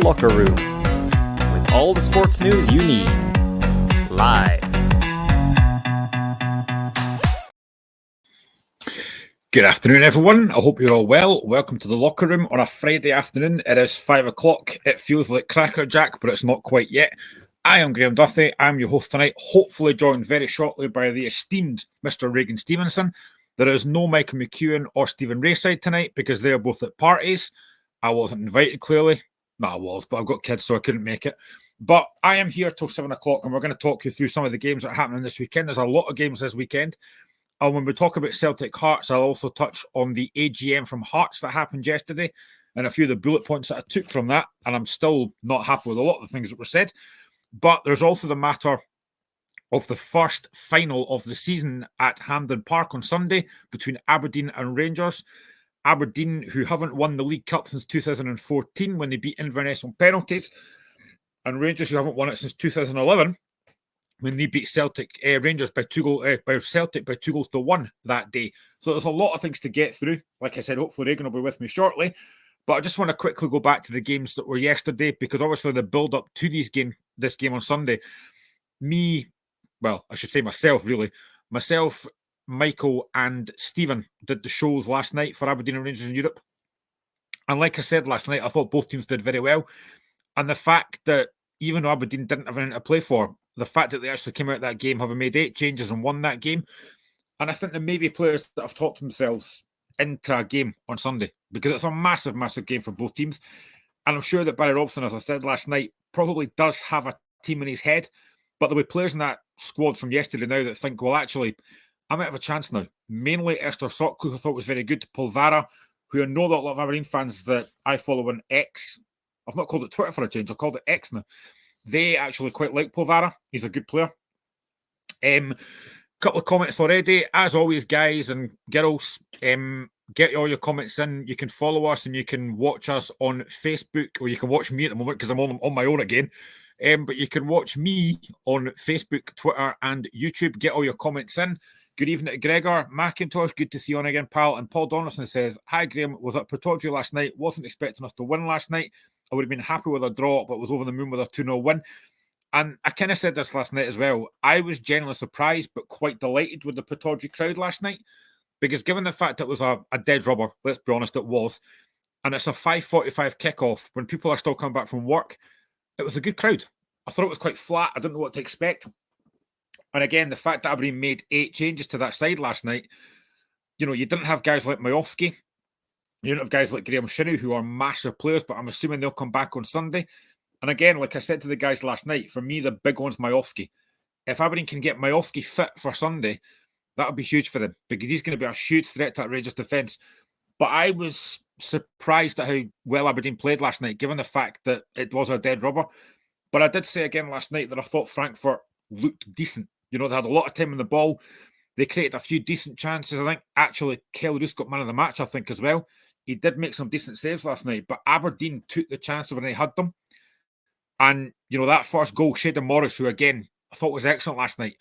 Locker Room, with all the sports news you need, live. Good afternoon, everyone. I hope you're all well. Welcome to the Locker Room on a Friday afternoon. It is 5 o'clock. It feels like crackerjack, but it's not quite yet. I am Graham Duthie. I'm your host tonight, hopefully joined very shortly by the esteemed Mr. Regan Stevenson. There is no Michael McEwen or Stephen Rayside tonight because they are both at parties. I wasn't invited, clearly. No, I was, but I've got kids, so I couldn't make it. But I am here till 7 o'clock, and we're going to talk you through some of the games that are happening this weekend. There's a lot of games this weekend. And when we talk about Celtic Hearts, I'll also touch on the AGM from Hearts that happened yesterday and a few of the bullet points that I took from that. And I'm still not happy with a lot of the things that were said. But there's also the matter of the first final of the season at Hampden Park on Sunday between Aberdeen and Rangers. Aberdeen, who haven't won the League Cup since 2014 when they beat Inverness on penalties, and Rangers, who haven't won it since 2011 when they beat Rangers by Celtic by 2-1 that day. So there's a lot of things to get through. Like I said, hopefully Regan will be with me shortly. But I just want to quickly go back to the games that were yesterday, because obviously the build-up to this game on Sunday, myself, Michael and Stephen did the shows last night for Aberdeen and Rangers in Europe. And like I said last night, I thought both teams did very well. And the fact that even though Aberdeen didn't have anything to play for, the fact that they actually came out of that game having made 8 changes and won that game. And I think there may be players that have talked themselves into a game on Sunday, because it's a massive, massive game for both teams. And I'm sure that Barry Robson, as I said last night, probably does have a team in his head. But there were players in that squad from yesterday now that think, well, actually, I might have a chance now. Mainly Esther Sock, who I thought was very good. Paul Vara, who I know that a lot of Aberdeen fans that I follow on X, I've not called it Twitter for a change, I've called it X now. They actually quite like Paul Vara. He's a good player. Couple of comments already. As always, guys and girls, get all your comments in. You can follow us and you can watch us on Facebook, or you can watch me at the moment because I'm on my own again. But you can watch me on Facebook, Twitter, and YouTube. Get all your comments in. Good evening to Gregor McIntosh. Good to see you on again, pal. And Paul Donaldson says, "Hi, Graham. Was at Pittodrie last night. Wasn't expecting us to win last night. I would have been happy with a draw, but was over the moon with a 2-0 win." And I kind of said this last night as well. I was genuinely surprised, but quite delighted with the Pittodrie crowd last night, because given the fact it was a dead rubber, let's be honest, it was, and it's a 5:45 kickoff when people are still coming back from work, it was a good crowd. I thought it was quite flat. I didn't know what to expect. And again, the fact that Aberdeen made 8 changes to that side last night, you didn't have guys like Majowski. You didn't have guys like Graham Shinnie, who are massive players, but I'm assuming they'll come back on Sunday. And again, like I said to the guys last night, for me, the big one's Majowski. If Aberdeen can get Majowski fit for Sunday, that would be huge for them, because he's going to be a huge threat to that Rangers defence. But I was surprised at how well Aberdeen played last night, given the fact that it was a dead rubber. But I did say again last night that I thought Frankfurt looked decent. They had a lot of time on the ball. They created a few decent chances. I think actually Kelly Roos got man of the match, I think, as well. He did make some decent saves last night, but Aberdeen took the chances when they had them. And, that first goal, Shaden Morris, who again, I thought was excellent last night.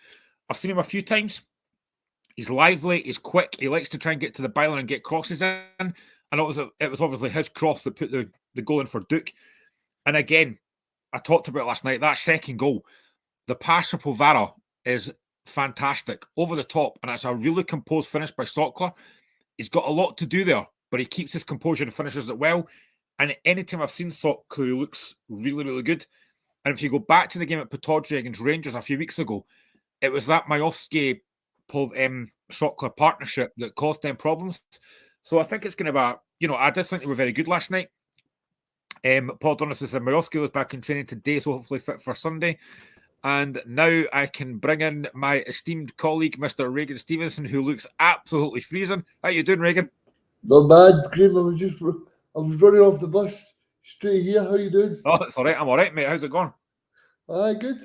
I've seen him a few times. He's lively, he's quick, he likes to try and get to the byline and get crosses in. And it was obviously his cross that put the goal in for Duke. And again, I talked about it last night, that second goal, the pass for Polvara is fantastic, over the top, and it's a really composed finish by Sockler. He's got a lot to do there, but he keeps his composure and finishes it well. And anytime I've seen Sockler, he looks really, really good. And if you go back to the game at Pittodrie against Rangers a few weeks ago, it was that Majowski Sockler partnership that caused them problems. So I think it's going to be, I did think they were very good last night. Paul Donaldson said Majowski was back in training today, so hopefully fit for Sunday. And now I can bring in my esteemed colleague, Mr. Regan Stevenson, who looks absolutely freezing. How you doing, Regan? Not bad, Graham. I was running off the bus straight here. How you doing? Oh, it's all right. I'm all right, mate. How's it going? Good.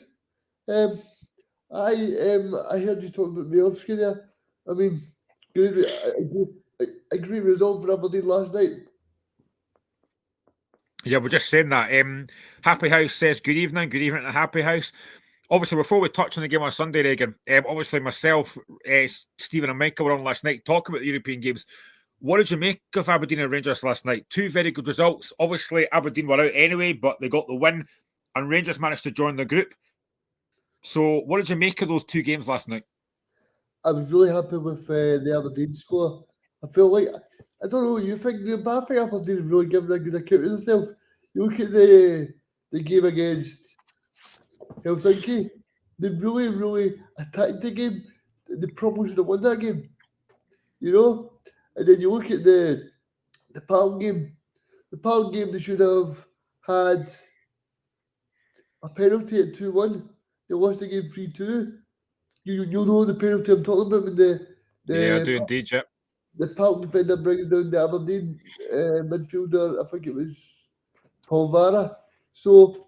I heard you talking about Majowski there. I mean, a great result for Aberdeen last night. Yeah, we're just saying that. Happy House says good evening. Good evening to Happy House. Obviously, before we touch on the game on Sunday, Regan, obviously myself, Stephen and Michael were on last night talking about the European games. What did you make of Aberdeen and Rangers last night? Two very good results. Obviously, Aberdeen were out anyway, but they got the win, and Rangers managed to join the group. So, what did you make of those two games last night? I was really happy with the Aberdeen score. I feel like, I don't know what you think, but I think Aberdeen have really given a good account of themselves. You look at the game against Helsinki, they really attacked the game. They probably should have won that game, you know? And then you look at the Park game. The Park game, they should have had a penalty at 2-1. They lost the game 3-2. You know the penalty I'm talking about when Yeah, I do indeed, yeah. the Park defender bringing down the Aberdeen midfielder. I think it was Paul Vara. So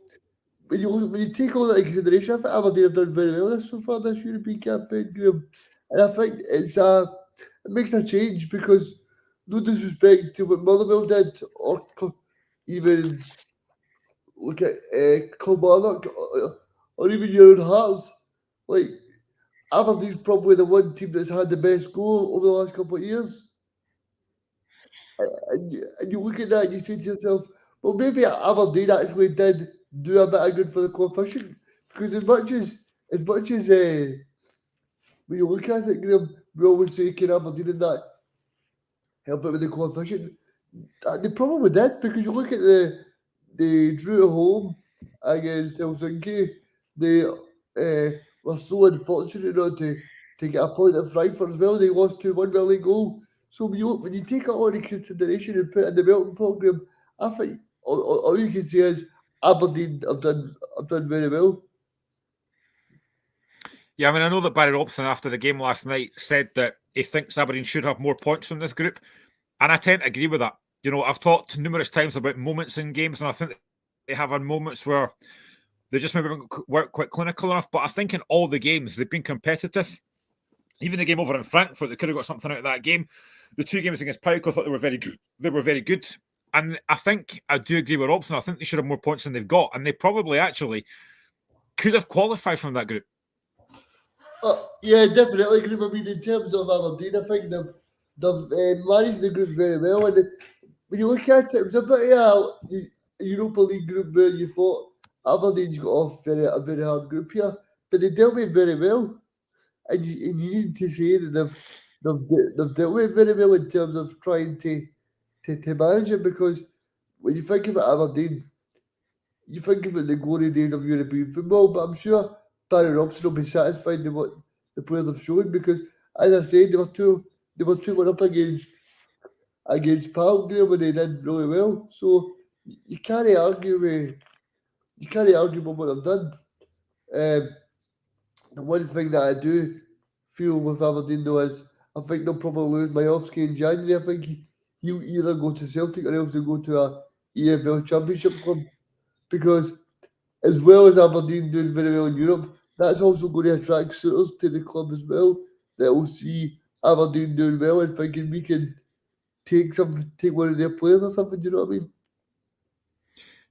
when you take all that into consideration, I think Aberdeen have done very well so far this European campaign, Graham. And I think it makes a change because no disrespect to what Motherwell did or even look at Kilmarnock or even your own Hearts. Like Aberdeen's probably the one team that's had the best goal over the last couple of years. And you look at that and you say to yourself, well, maybe Aberdeen actually did do a bit of good for the coefficient. Because as much as when you look at it, Graham, we always say, can Aberdeen and that help out with the coefficient? They probably did, because you look at they drew at home against Helsinki. They were so unfortunate not to get a point at Frankfurt as well. They lost 2-1 with a late goal. So when you take it all into consideration and put it in the melting pot, Graham, I think all you can say is Aberdeen have done very well. Yeah, I mean, I know that Barry Robson, after the game last night, said that he thinks Aberdeen should have more points from this group. And I tend to agree with that. You know, I've talked numerous times about moments in games, and I think they have had moments where they just maybe weren't quite clinical enough. But I think in all the games, they've been competitive. Even the game over in Frankfurt, they could have got something out of that game. The two games against PAOK, I thought they were very good. They were very good. And I think I do agree with Robson. I think they should have more points than they've got. And they probably actually could have qualified from that group. Yeah, definitely. I mean, in terms of Aberdeen, I think they've managed the group very well. And when you look at it, it was a bit of a Europa League group where you thought Aberdeen's got off a very hard group here, but they dealt with it very well. And you need to say that they've dealt with it very well in terms of trying to manage it, because when you think about Aberdeen, you think about the glory days of European football, but I'm sure Barry Robson will be satisfied with what the players have shown, because, as I said, they were 2-1 up against PAOK when they did really well. So you can't argue with what they've done. The one thing that I do feel with Aberdeen though is I think they'll probably lose Majowski in January. I think he'll either go to Celtic or else he'll go to a EFL Championship club, because as well as Aberdeen doing very well in Europe, that's also going to attract suitors to the club as well that will see Aberdeen doing well and thinking we can take one of their players or something. Do you know what I mean?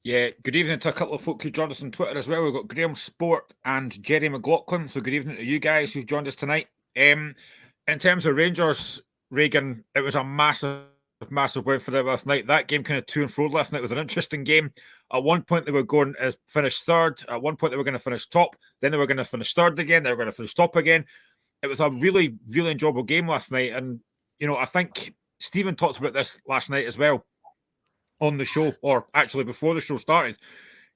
Yeah, good evening to a couple of folk who joined us on Twitter as well. We've got Graham Sport and Jerry McLaughlin. So good evening to you guys who've joined us tonight. In terms of Rangers, Reagan, it was a massive win for them last night. That game kind of to and fro last night was an interesting game. At one point, they were going to finish third. At one point, they were going to finish top. Then they were going to finish third again. They were going to finish top again. It was a really, really enjoyable game last night. And, you know, I think Stephen talked about this last night as well on the show, or actually before the show started.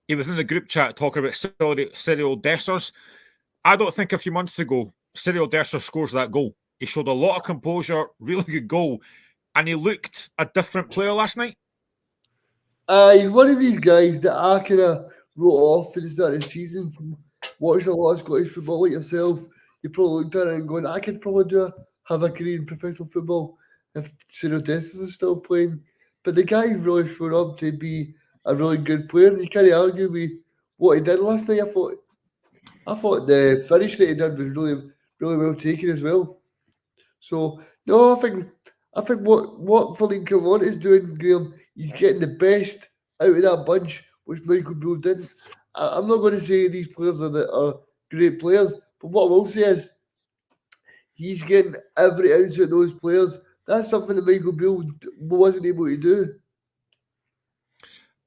He was in the group chat talking about Cyril Dessers. I don't think a few months ago, Cyril Dessers scores that goal. He showed a lot of composure, really good goal, and he looked a different player last night. He's one of these guys that I kind of wrote off at the start of the season from watching a lot of Scottish football like yourself. You probably looked at it and going, I could probably have a career in professional football if Cyril Dessers is still playing. But the guy's really shown up to be a really good player. You can't argue with what he did last night. I thought the finish that he did was really, really well taken as well. So no, I think what Philippe Clement is doing, Graham, he's getting the best out of that bunch, which Michael Beale didn't. I'm not going to say these players are great players, but what I will say is he's getting every ounce of those players That's something that Michael Beale wasn't able to do.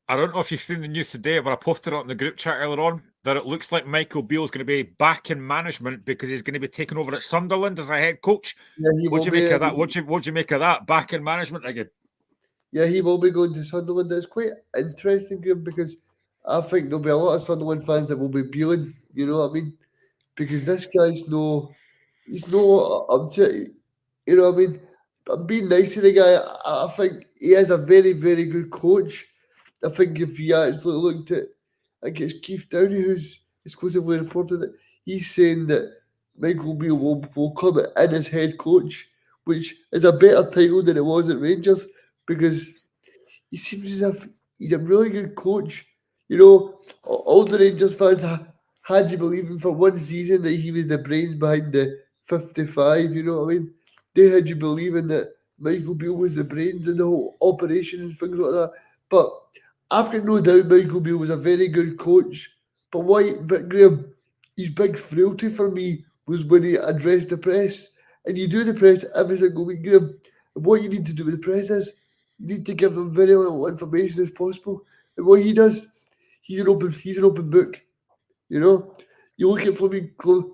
I don't know if you've seen the news today, but I posted it on the group chat earlier on that it looks like Michael Beale's going to be back in management because he's going to be taking over at Sunderland as a head coach. Yeah, he What will do you be. make of that? What do you make of that? Back in management again? Yeah, he will be going to Sunderland. It's quite interesting, Graham, because I think there'll be a lot of Sunderland fans that will be Bealing. You know what I mean? Because this guy's he's no up to it. You know what I mean? I'm being nice to the guy. I think he is a very, very good coach. I think if you actually looked at, I think it's Keith Downey who's exclusively reported it. He's saying that Michael Beale will come in as head coach, which is a better title than it was at Rangers because he seems as if he's a really good coach. You know, all the Rangers fans had you believing for one season that he was the brains behind the 55, you know what I mean? They had you believing that Michael Beale was the brains in the whole operation and things like that. But I've got no doubt Michael Beale was a very good coach. But Graham, his big frailty for me was when he addressed the press. And you do the press every single week, Graham. And what you need to do with the press is you need to give them very little information as possible. And what he does, he's an open book. You know, you look at Fleming Clement.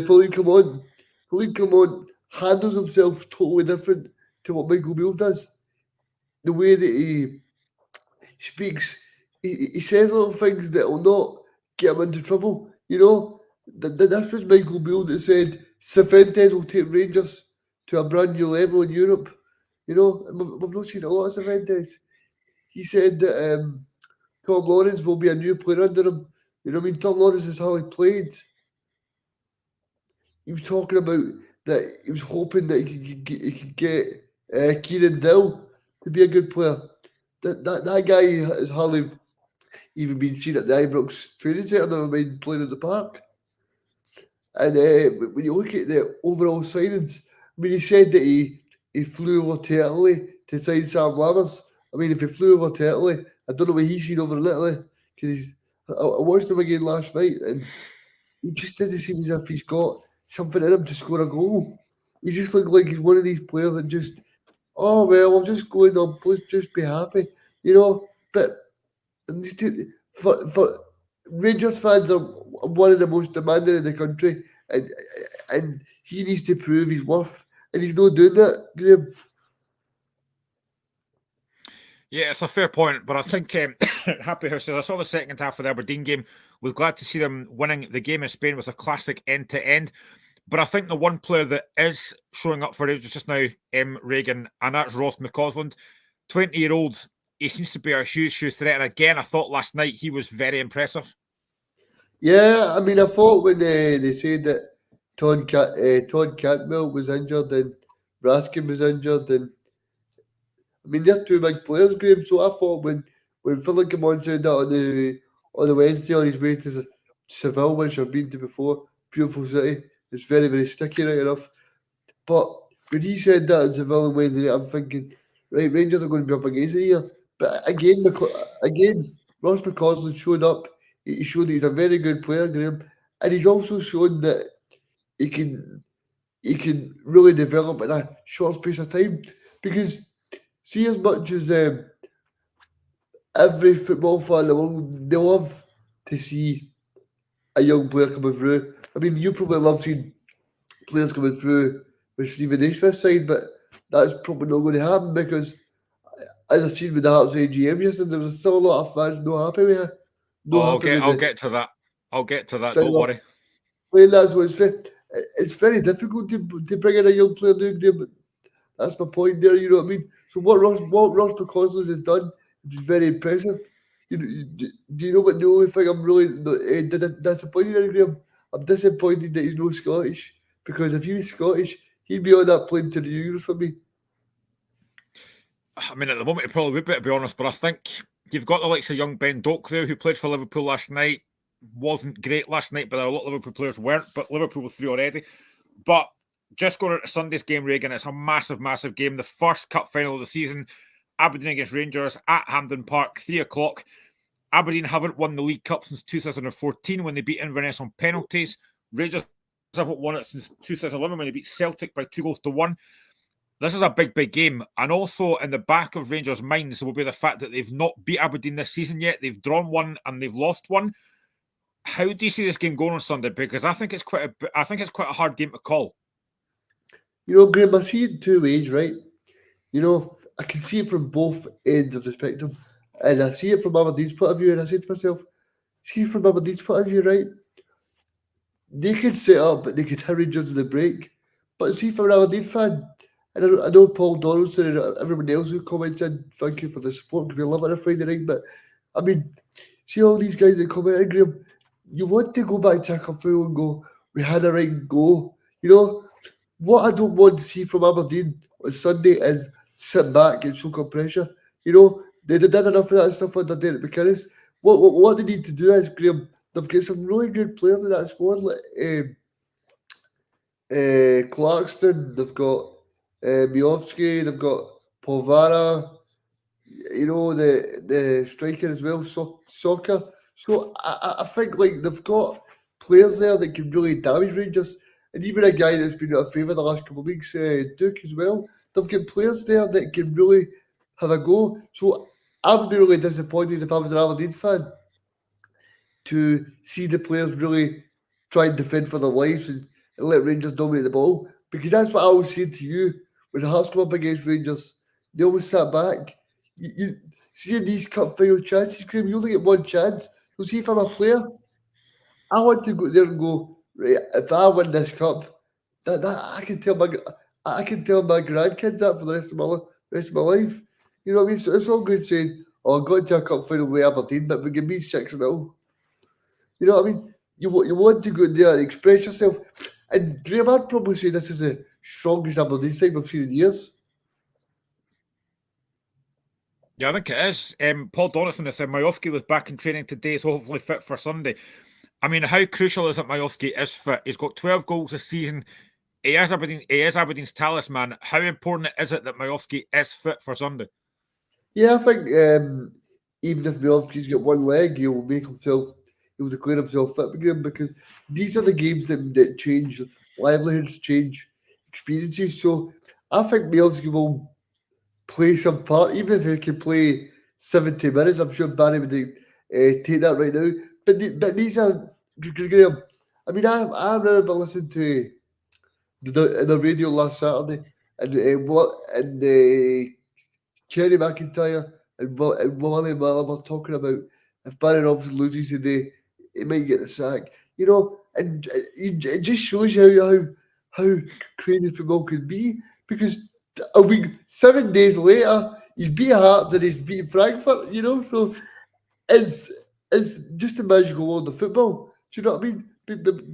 Fleming Clement handles himself totally different to what Michael Beale does. The way that he speaks, he says little things that will not get him into trouble. You know, this was Michael Beale that said Cifuentes will take Rangers to a brand new level in Europe. You know, and we've not seen a lot of Cifuentes. He said that Tom Lawrence will be a new player under him. You know what I mean? Tom Lawrence has hardly played. He was talking about that he was hoping that he could get Kieran Dill to be a good player. That guy has hardly even been seen at the Ibrox training centre, never mind playing at the park. And when you look at the overall signings, I mean, he said that he flew over to Italy to sign Sam Lammers. I mean, if he flew over to Italy, I don't know what he's seen over in Italy because I watched him again last night and he just doesn't seem as if he's got something in him to score a goal. He just looks like he's one of these players that just, oh well, I'm just going on, please just be happy, you know. But for Rangers fans are one of the most demanding in the country, and he needs to prove his worth, and he's not doing that, Graham. Yeah, it's a fair point, but I think Happy House says I saw the second half of the Aberdeen game. Was glad to see them winning. The game in Spain was a classic end to end. But I think the one player that is showing up for Rangers just now, Reagan, and that's Ross McCausland. 20-year-old, he seems to be a huge threat. And again, I thought last night he was very impressive. Yeah, I mean, I thought when they said that Todd Cantwell was injured and Raskin was injured, and I mean, they're two big players, Graham. So I thought when Philip came on said that on the Wednesday on his way to Seville, which I've been to before, beautiful city. It's very, very sticky, right enough. But when he said that in Seville on Wednesday night, I'm thinking, right, Rangers are going to be up against it here. But again, Ross McCausland showed up. He showed that he's a very good player, Graham, and he's also shown that he can really develop in a short space of time. Because see, as much as every football fan in the world, they love to see a young player coming through. I mean, you probably love seeing players coming through with Stephen Naismith's side, but that's probably not going to happen because, as I seen with the Hearts AGM yesterday, there was still a lot of fans not happy with it. I'll get to that. I'll get to that. Don't worry. Playing that, so it's very difficult to bring in a young player new, Graham, but that's my point there. You know what I mean? So what Ross McCausland has done is very impressive. Do you know what the only thing I'm really disappointed in, Graham? I'm disappointed that he's not Scottish because if he was Scottish, he'd be on that plane to the Euros for me. I mean, at the moment, he probably would be, to be honest, but I think you've got the likes of young Ben Doak there, who played for Liverpool last night. Wasn't great last night, but a lot of Liverpool players weren't, but Liverpool was through already. But just going into Sunday's game, Reagan, it's a massive game. The first cup final of the season, Aberdeen against Rangers at Hampden Park, 3 o'clock. Aberdeen haven't won the League Cup since 2014 when they beat Inverness on penalties. Rangers haven't won it since 2011 when they beat Celtic by 2-1. This is a big game. And also in the back of Rangers' minds will be the fact that they've not beat Aberdeen this season yet. They've drawn one and they've lost one. How do you see this game going on Sunday? Because I think it's quite a hard game to call. Graham, I see it in two ways, right? I can see it from both ends of the spectrum. And I see it from Aberdeen's point of view, and I say to myself, see from Aberdeen's point of view, right? They could set up, but they could hit Rangers in the break. But see, from an Aberdeen fan, and I know Paul Donaldson and everybody else who comments in, thank you for the support, because we love it on a Friday night. But, I mean, see all these guys that comment in, Graham, you want to go back to a couple and go, we had a right go. What I don't want to see from Aberdeen on Sunday is sit back and soak up pressure. They did enough of that stuff under Derek McInnes. What they need to do is, Graham, they've got some really good players in that squad, like Clarkston, they've got Miovski, they've got Povara, the striker as well, Soccer. So I think like they've got players there that can really damage Rangers. And even a guy that's been out of favour the last couple of weeks, Duke as well. They've got players there that can really have a go. So I would be really disappointed if I was an Aberdeen fan to see the players really try and defend for their lives and let Rangers dominate the ball. Because that's what I always say to you. When the Hearts come up against Rangers, they always sat back. You see in these cup final chances, Graham, you only get one chance. So see if I'm a player, I want to go there and go, right, if I win this cup, that I can tell my grandkids that for the rest of my life. You know what I mean? So it's all good saying, "Oh, I got to a cup final with Aberdeen, but we can be 6-0." You know what I mean? You want to go there and express yourself. And Graham, I'd probably say this is the strongest Aberdeen side we've seen in years. Yeah, I think it is. Paul Donaldson has said Majowski was back in training today, so hopefully fit for Sunday. I mean, how crucial is it Majowski is fit? He's got 12 goals this season. He is Aberdeen's talisman. How important is it that Majowski is fit for Sunday? Yeah, I think even if Majowski's got one leg, he'll declare himself fit again, because these are the games that change livelihoods, change experiences. So I think Majowski will play some part, even if he can play 70 minutes. I'm sure Barry would take that right now. But these are, Graham, I mean, I remember listening to the radio last Saturday, and Kerry McIntyre and Wally Miller were talking about if Barry Robson loses today, he might get the sack. And it just shows you how crazy football could be, because a week, 7 days later, he's beat Hearts and he's beat Frankfurt. So it's just a magical world of football. Do you know what I mean?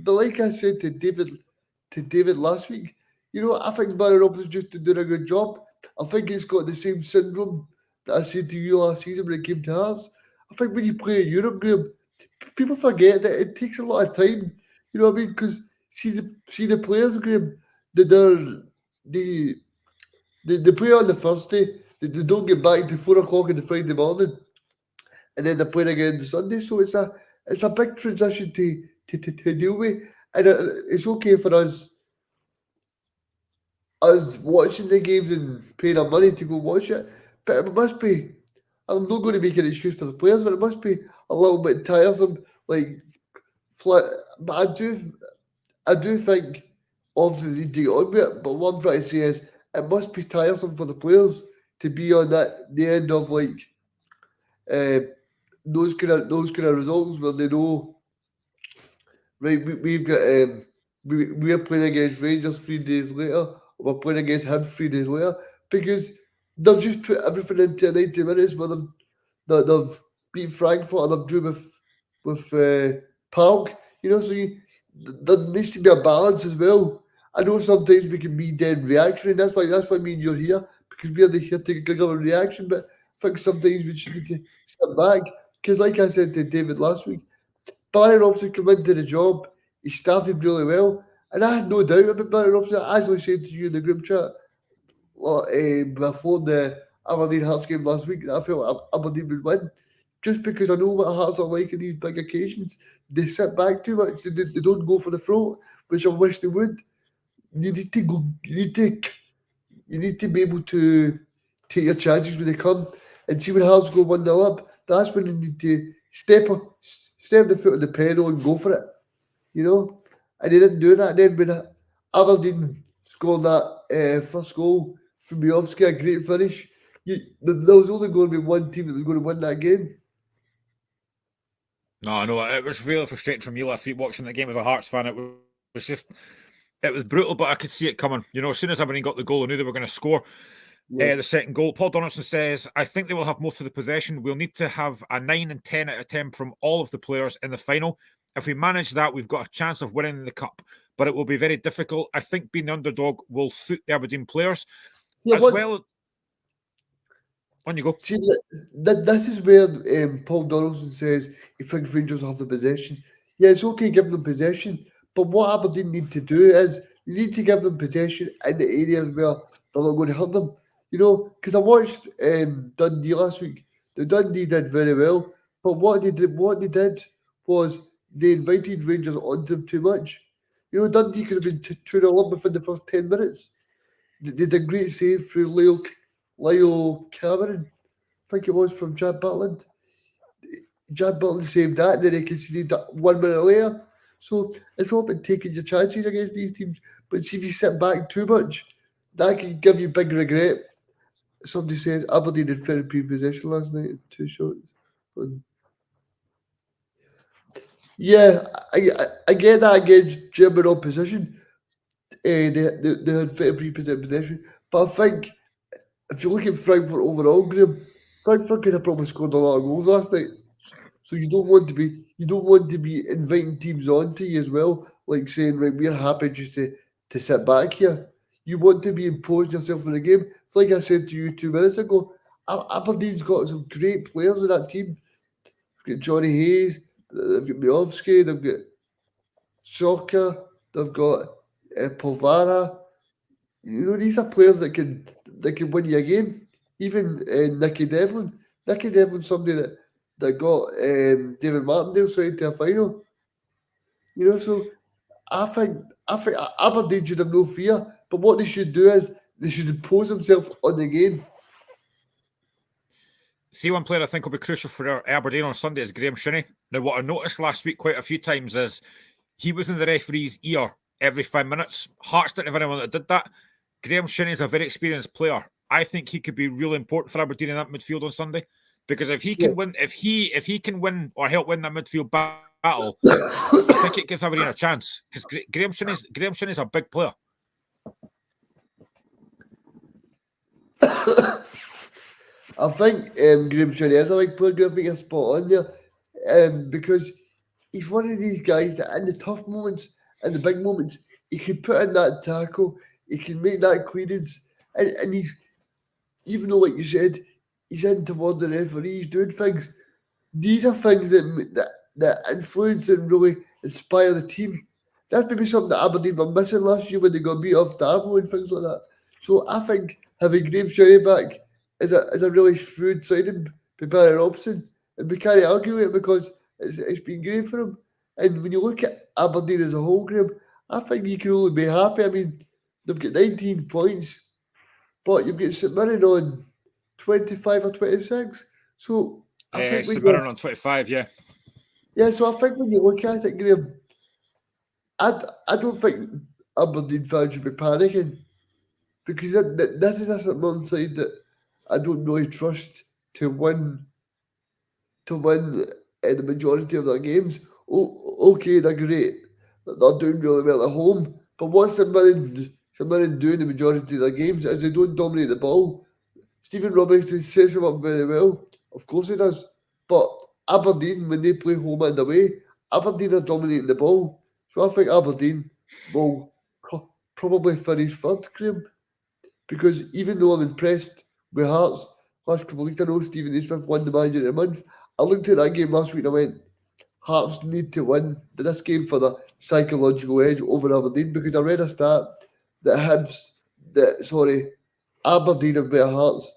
But like I said to David last week, I think Barry Robson's just doing a good job. I think he's got the same syndrome that I said to you last season when it came to Hearts. I think when you play in Europe, Graham, people forget that it takes a lot of time. You know what I mean? Because see the players, Graham, they play on the first day. They don't get back to 4 o'clock in the Friday morning, and then they're playing again the Sunday. So it's a big transition to deal with, and it's okay for us watching the games and paying our money to go watch it. But it must be, I'm not going to make an excuse for the players, but it must be a little bit tiresome. But I do think obviously they need to get on with it. But what I'm trying to say is it must be tiresome for the players to be on the end of those kind of results where they know, right, we've got we're playing against Rangers 3 days later. We're playing against him 3 days later, because they've just put everything into 90 minutes with them. They've beat Frankfurt and they've drew with Park. So there needs to be a balance as well. I know sometimes we can be dead reactionary. That's why me and you're here, because we're here to give a reaction. But I think sometimes we should need to step back, because like I said to David last week, Barry Robson came into the job. He started really well. And I had no doubt about Barry Robson. I actually said to you in the group chat before the Aberdeen Hearts game last week that I felt Aberdeen would win. Just because I know what Hearts are like in these big occasions. They sit back too much. They don't go for the throat, which I wish they would. You need to go. You you need to be able to take your chances when they come. And see when Hearts go 1-0 up, that's when you need to step the foot on the pedal and go for it. You know? And they didn't do that. Then when Aberdeen scored that first goal from Miovski, a great finish, there was only going to be one team that was going to win that game. No, I know. It was really frustrating for me last week watching the game as a Hearts fan. It was just, it was brutal, but I could see it coming. You know, as soon as Aberdeen got the goal, I knew they were going to score. Yeah. The second goal, Paul Donaldson says, I think they will have most of the possession. We'll need to have a 9 and 10 out of 10 from all of the players in the final. If we manage that, we've got a chance of winning the cup, but it will be very difficult. I think being the underdog will suit the Aberdeen players as well. On you go. See, this is where Paul Donaldson says he thinks Rangers have the possession. Yeah, it's okay giving them possession, but what Aberdeen need to do is you need to give them possession in the areas where they're not going to hurt them. You know, because I watched Dundee last week. The Dundee did very well, but what they did was they invited Rangers onto them too much. You know, Dundee could have been 2-0 up within the first 10 minutes. They did a great save through Leo Cameron, I think it was, from Chad Butland. Chad Butland saved that, and then he conceded that 1 minute later. So it's all about taking your chances against these teams. But see, if you sit back too much, that can give you big regret. Somebody says Aberdeen had very possession last night, 2 shots. Yeah, I get that against German opposition. They had very possession. But I think if you look at Frankfurt overall, Graham, Frankfurt could have probably scored a lot of goals last night. So you don't want to be inviting teams on to you as well, like saying, right, we're happy just to sit back here. You want to be imposing yourself in the game. It's like I said to you 2 minutes ago, Aberdeen's got some great players in that team. They've got Johnny Hayes, they've got Miovski, they've got Soka, they've got Polvara. You know, these are players that can win you a game. Even Nicky Devlin. Nicky Devlin's somebody that got David Martindale straight to a final. You know, so I think Aberdeen should have no fear. But what they should do is they should impose themselves on the game. See, one player I think will be crucial for Aberdeen on Sunday is Graham Shinnie. Now, what I noticed last week quite a few times is he was in the referee's ear every 5 minutes. Hearts didn't have anyone that did that. Graham Shinnie is a very experienced player. I think he could be really important for Aberdeen in that midfield on Sunday, because if he can win, if he can win or help win that midfield battle, I think it gives Aberdeen a chance, because Graham Shinnie's a big player. I think Graham Shinnie is a big player. I think you're spot on there, because he's one of these guys that in the tough moments and the big moments, he can put in that tackle, he can make that clearance, and he's, even though, like you said, he's in towards the referee, he's doing things. These are things that influence and really inspire the team. That's maybe something that Aberdeen were missing last year when they got beat off Darvo and things like that. So I think having Graham Shinnie back is a really shrewd signing by Barry Robson, and we can't argue it because it's been great for him. And when you look at Aberdeen as a whole, Graham, I think you can only be happy. I mean, they've got 19 points, but you've got St Mirren on 25 or 26. So I think St Mirren on 25, yeah. Yeah, so I think when you look at it, Graham, I don't think Aberdeen fans should be panicking, because this is a St Mirren side that I don't really trust to win the majority of their games. Oh, okay, they're great. They're doing really well at home. But what's St Mirren doing the majority of their games is they don't dominate the ball. Stephen Robinson sets them up very well. Of course he does. But Aberdeen, when they play home and away, Aberdeen are dominating the ball. So I think Aberdeen will probably finish third, Graham. Because even though I'm impressed with Hearts last couple of weeks, I know Stephen Naismith won the manager of the month. I looked at that game last week and I went, Hearts need to win this game for the psychological edge over Aberdeen, because I read a stat that Aberdeen have beat Hearts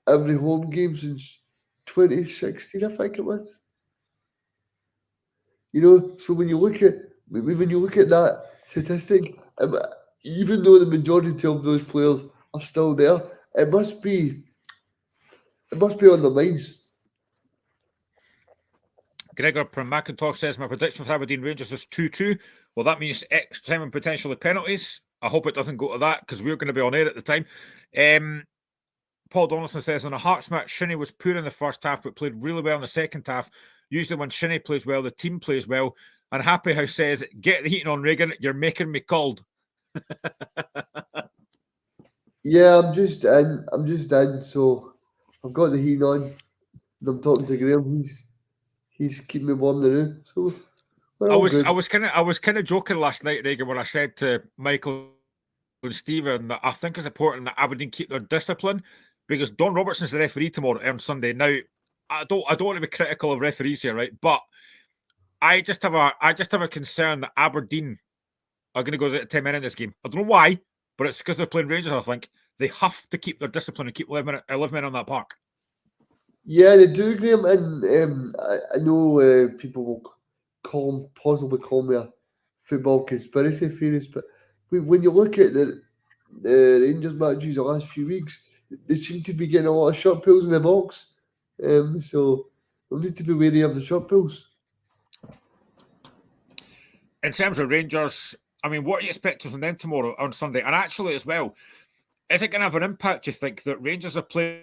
every home game since 2016, I think it was. You know, so when you look at that statistic, even though the majority of those players are still there. It must be on their minds. Gregor from McIntosh says, my prediction for Aberdeen Rangers is 2-2. Well, that means extra time and potentially penalties. I hope it doesn't go to that because we're going to be on air at the time. Paul Donaldson says, in a Hearts match, Shinnie was poor in the first half but played really well in the second half. Usually when Shinnie plays well, the team plays well. And Happy House says, get the heating on, Reagan. You're making me cold. Yeah, I'm just in. So I've got the heat on. And I'm talking to Graham. He's keeping me warm now. So I was kind of joking last night, Reagan, when I said to Michael and Stephen that I think it's important that Aberdeen keep their discipline because Don Robertson's the referee tomorrow on Sunday. Now, I don't want to be critical of referees here, right? But I just have a concern that Aberdeen are going to go to 10 men in this game. I don't know why, but it's because they're playing Rangers. I think they have to keep their discipline and keep 11 men on that park. Yeah, they do, Graham, and I know people will possibly call me a football conspiracy theorist, but when you look at the Rangers matches the last few weeks, they seem to be getting a lot of shot pills in the box. So we'll need to be wary of the shot pills. In terms of Rangers, I mean, what are you expecting from them tomorrow on Sunday? And actually, as well, is it going to have an impact, you think, that Rangers have played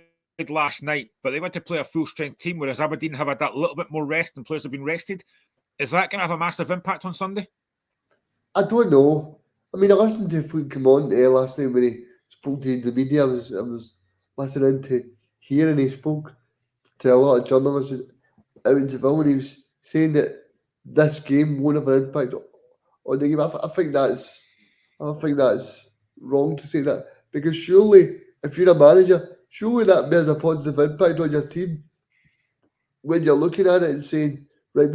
last night, but they went to play a full-strength team, whereas Aberdeen have had that little bit more rest and players have been rested? Is that going to have a massive impact on Sunday? I don't know. I mean, I listened to Flynn come on last night when he spoke to the media. I was listening to hear, and he spoke to a lot of journalists out in Seville, and he was saying that this game won't have an impact on the game. I think that's wrong to say that, because surely if you're a manager, surely that bears a positive impact on your team when you're looking at it and saying, right,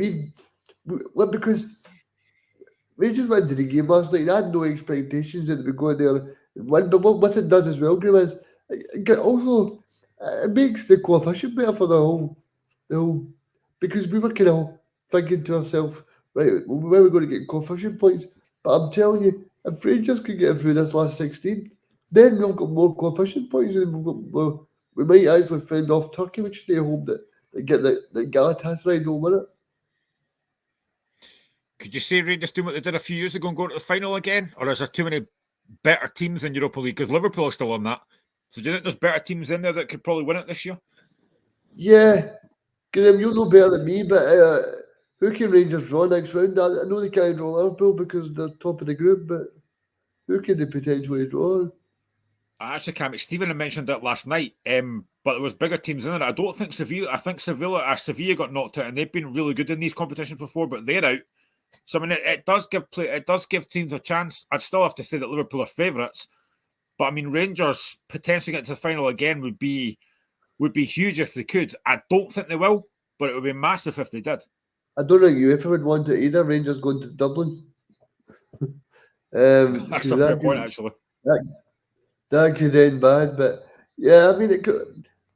because Rangers went to the game last night and I had no expectations that they would go in there and win. But what it does as well, Graham, is it makes the coefficient better for the whole, because we were kind of thinking to ourselves, right, where are we going to get coefficient points? But I'm telling you, if Rangers can get through this last 16, then we've got more coefficient points and we might actually fend off Turkey, which they hope that they get the Galatasaray don't win it. Could you say Rangers doing what they did a few years ago and going to the final again? Or is there too many better teams in Europa League? Because Liverpool are still on that. So do you think there's better teams in there that could probably win it this year? Yeah. Graham, you'll know better than me, but who can Rangers draw next round? I know they can't draw Liverpool because they're top of the group, but who could they potentially draw? I actually can't. Stephen had mentioned that last night, but there was bigger teams in it. I don't think Sevilla. I think Sevilla got knocked out, and they've been really good in these competitions before, but they're out. So I mean, it does give teams a chance. I'd still have to say that Liverpool are favourites, but I mean, Rangers potentially getting to the final again would be huge if they could. I don't think they will, but it would be massive if they did. I don't think UEFA would want it either. Rangers going to Dublin. That's a fair point, actually. That could end bad, but yeah, I mean,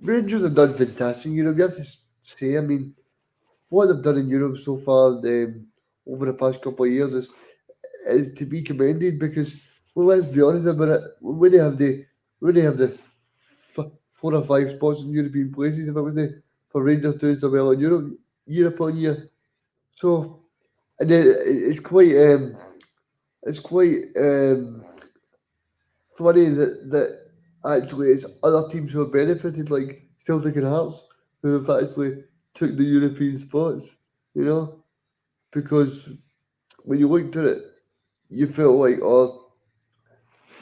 Rangers have done fantastic. You have to say, I mean, what they've done in Europe so far over the past couple of years is to be commended, because, well, let's be honest about it. When they have the 4 or 5 spots in European places, if it was for Rangers doing so well in Europe year upon year. So, and then it's quite funny that actually it's other teams who have benefited, like Celtic and Hearts, who have actually took the European spots, because when you looked at it, you felt like,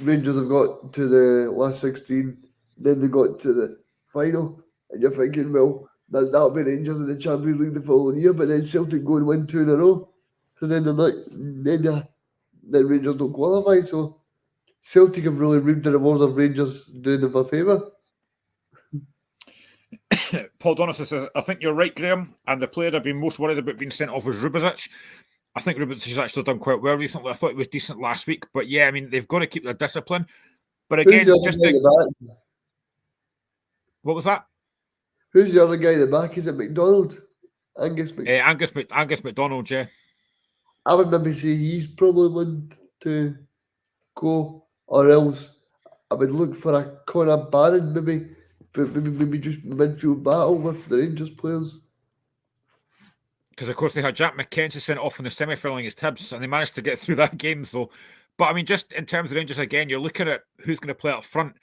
Rangers have got to the last 16, then they got to the final, and you're thinking, well, that'll be Rangers in the Champions League the following year, but then Celtic go and win 2 in a row, so then then Rangers don't qualify. So Celtic have really reaped the rewards of Rangers doing them a favour. Paul Donaldson says, I think you're right, Graham, and the player I've been most worried about being sent off was Rubezic. I think Rubezic has actually done quite well recently. I thought he was decent last week, but yeah, I mean, they've got to keep their discipline. But again, what was that? Who's the other guy in the back? Is it McDonald? Angus McDonald, yeah. I would maybe say he's probably one to go, or else I would look for a Conor Barron, maybe just midfield battle with the Rangers players. Because, of course, they had Jack McKenzie sent off in the semi-final against Hibs, and they managed to get through that game. So, but I mean, just in terms of Rangers again, you're looking at who's going to play up front.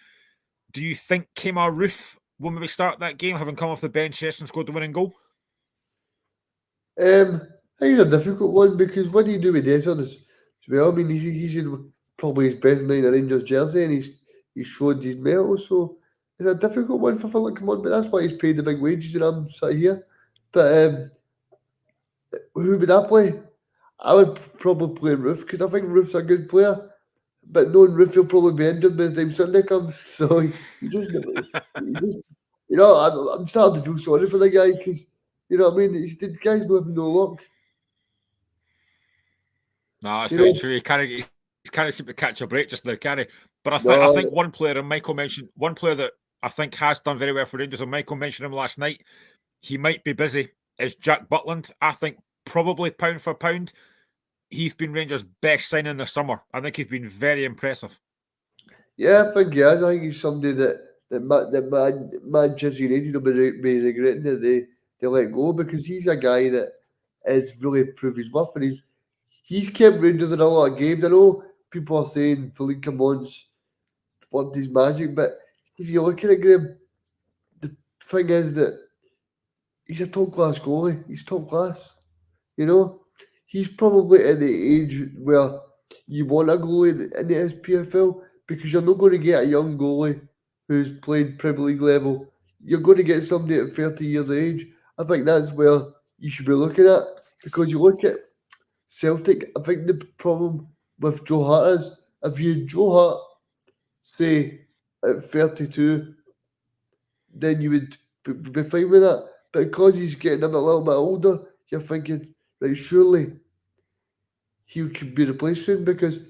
Do you think Kemar Roof will maybe start that game, having come off the bench and scored the winning goal? I think it's a difficult one because what do you do with Desert as well? I mean, he's in probably his best night in a Rangers jersey and he's showed his medal. So it's a difficult one for Phil to come on, but that's why he's paid the big wages and I'm sat here. But who would I play? I would probably play Roof because I think Roof's a good player. But knowing Roof, he'll probably be injured by the time Sunday comes. So he just you know, I'm starting to feel sorry for the guy because, you know what I mean? The guys don't have no luck. No, that's very true. He can't seem to catch a break just now, can he? But I think one player, and Michael mentioned, one player that I think has done very well for Rangers, and Michael mentioned him last night, he might be busy, is Jack Butland. I think probably pound for pound, he's been Rangers' best signing this summer. I think he's been very impressive. Yeah, I think he has. I think he's somebody that Manchester United will be regretting that they let go because he's a guy that has really proved his worth and he's kept Rangers in a lot of games. I know people are saying Philippe Clement's worked his magic, but if you look at it, Graham, the thing is that he's a top class goalie. He's top class. You know, he's probably at the age where you want a goalie in the SPFL because you're not going to get a young goalie who's played Premier League level. You're going to get somebody at 30 years of age. I think that's where you should be looking at because you look at Celtic. I think the problem with Joe Hart is if you had Joe Hart, say, at 32, then you would be fine with that. But because he's getting a little bit older, you're thinking, right, surely he could be replaced soon because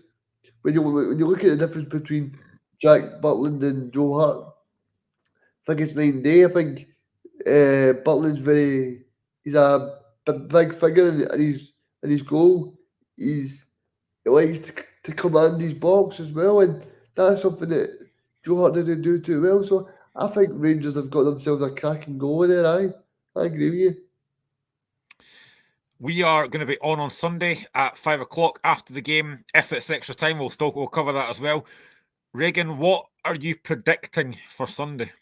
when you look at the difference between Jack Butland and Joe Hart, I think it's night and day. I think Butland's he's a big figure in his goal. He likes to command his box as well, and that's something that Joe Hart didn't do too well. So I think Rangers have got themselves a cracking goal there. I agree with you. We are going to be on Sunday at 5 o'clock after the game. If it's extra time, we'll cover that as well. Reagan, what are you predicting for Sunday?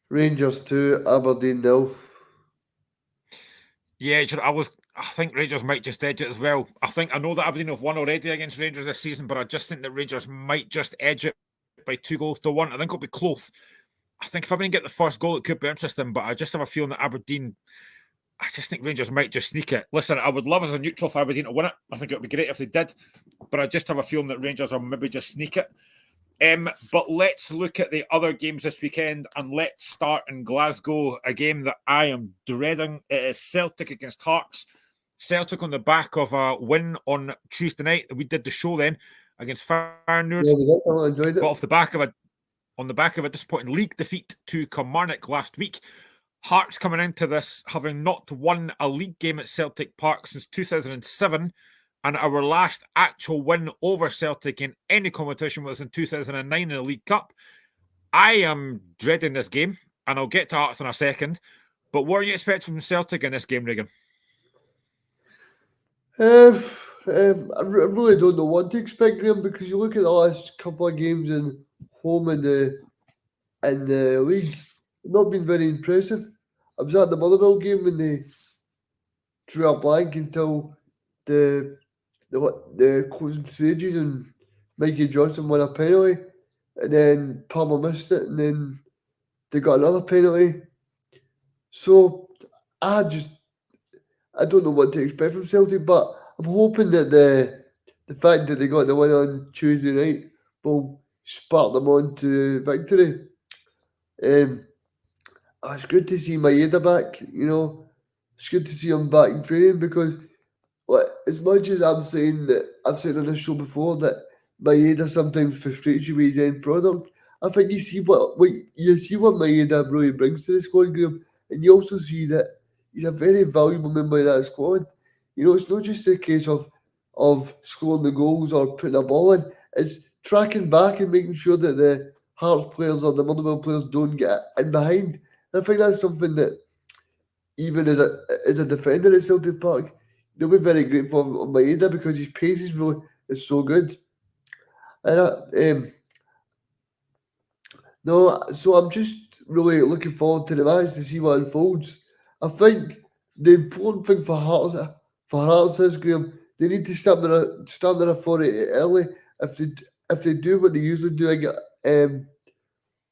Rangers 2, Aberdeen 0. Yeah, I think Rangers might just edge it as well. I know that Aberdeen have won already against Rangers this season, but I just think that Rangers might just edge it by 2-1. I think it'll be close. I think if Aberdeen get the first goal, it could be interesting, but I just have a feeling that Aberdeen, I just think Rangers might just sneak it. Listen, I would love as a neutral for Aberdeen to win it. I think it would be great if they did, but I just have a feeling that Rangers will maybe just sneak it. But let's look at the other games this weekend, and let's start in Glasgow, a game that I am dreading. It is Celtic against Hearts. Celtic on the back of a win on Tuesday night. We did the show then against Feyenoord. Yeah, I enjoyed it. But on the back of a disappointing league defeat to Kilmarnock last week. Hearts coming into this having not won a league game at Celtic Park since 2007. And our last actual win over Celtic in any competition was in 2009 in the League Cup. I am dreading this game, and I'll get to Hearts in a second. But what are you expecting from Celtic in this game, Regan? I really don't know what to expect, Graham, because you look at the last couple of games in home in the league, not been very impressive. I was at the Motherwell game when they drew a blank until the closing stages and Mikey Johnson won a penalty and then Palmer missed it and then they got another penalty. So I don't know what to expect from Celtic, but I'm hoping that the fact that they got the win on Tuesday night will spark them on to victory. It's good to see Maeda back, you know. It's good to see him back in training because as much as I'm saying that I've said on this show before that Maeda sometimes frustrates you with his end product, I think you see what Maeda really brings to the squad group, and you also see that he's a very valuable member of that squad. it's not just a case of scoring the goals or putting a ball in. It's tracking back and making sure that the Hearts players or the Motherwell players don't get in behind. And I think that's something that even as a defender at Celtic Park, they'll be very grateful on Maeda because his pace is so good. And no, so I'm just really looking forward to the match to see what unfolds. I think the important thing for Hearts is, Graham, they need to stamp their authority early. If they do what they usually do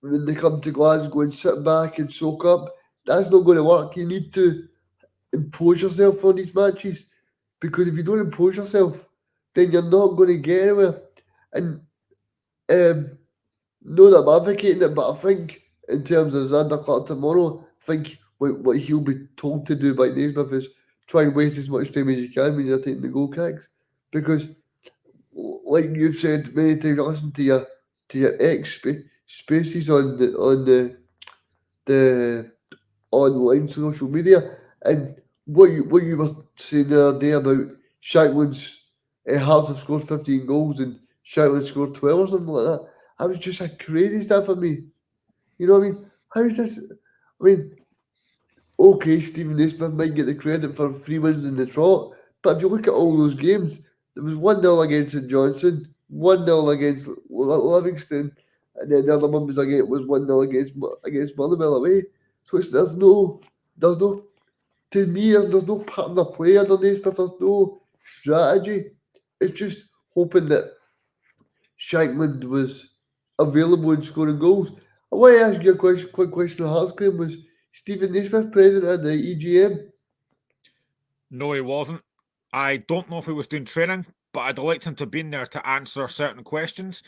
when they come to Glasgow and sit back and soak up, that's not going to work. You need to impose yourself on these matches because if you don't impose yourself, then you're not going to get anywhere. And not that I'm advocating it, but I think in terms of Xander Clark tomorrow, I think what he'll be told to do by Naismith is try and waste as much time as you can when you're taking the goal kicks. Because, like you've said many times, listen to your spaces on the online social media, and what you were saying the other day about Shankland's Hearts have scored 15 goals and Shankland scored 12 or something like that. That was just a crazy stuff for me. You know what I mean? How is this? I mean, okay, Stephen Naismith might get the credit for 3 wins in the trot, but if you look at all those games, there was 1-0 against St Johnstone, 1-0 against Livingston, and then the other one was 1-0 against Motherwell away. So there's no, to me, there's no pattern of play under Naismith, there's no strategy. It's just hoping that Shankland was available and scoring goals. I want to ask you a quick question on Hearts, Graham. Was Stephen Naismith present at the EGM? No, he wasn't. I don't know if he was doing training, but I'd liked him to have been there to answer certain questions.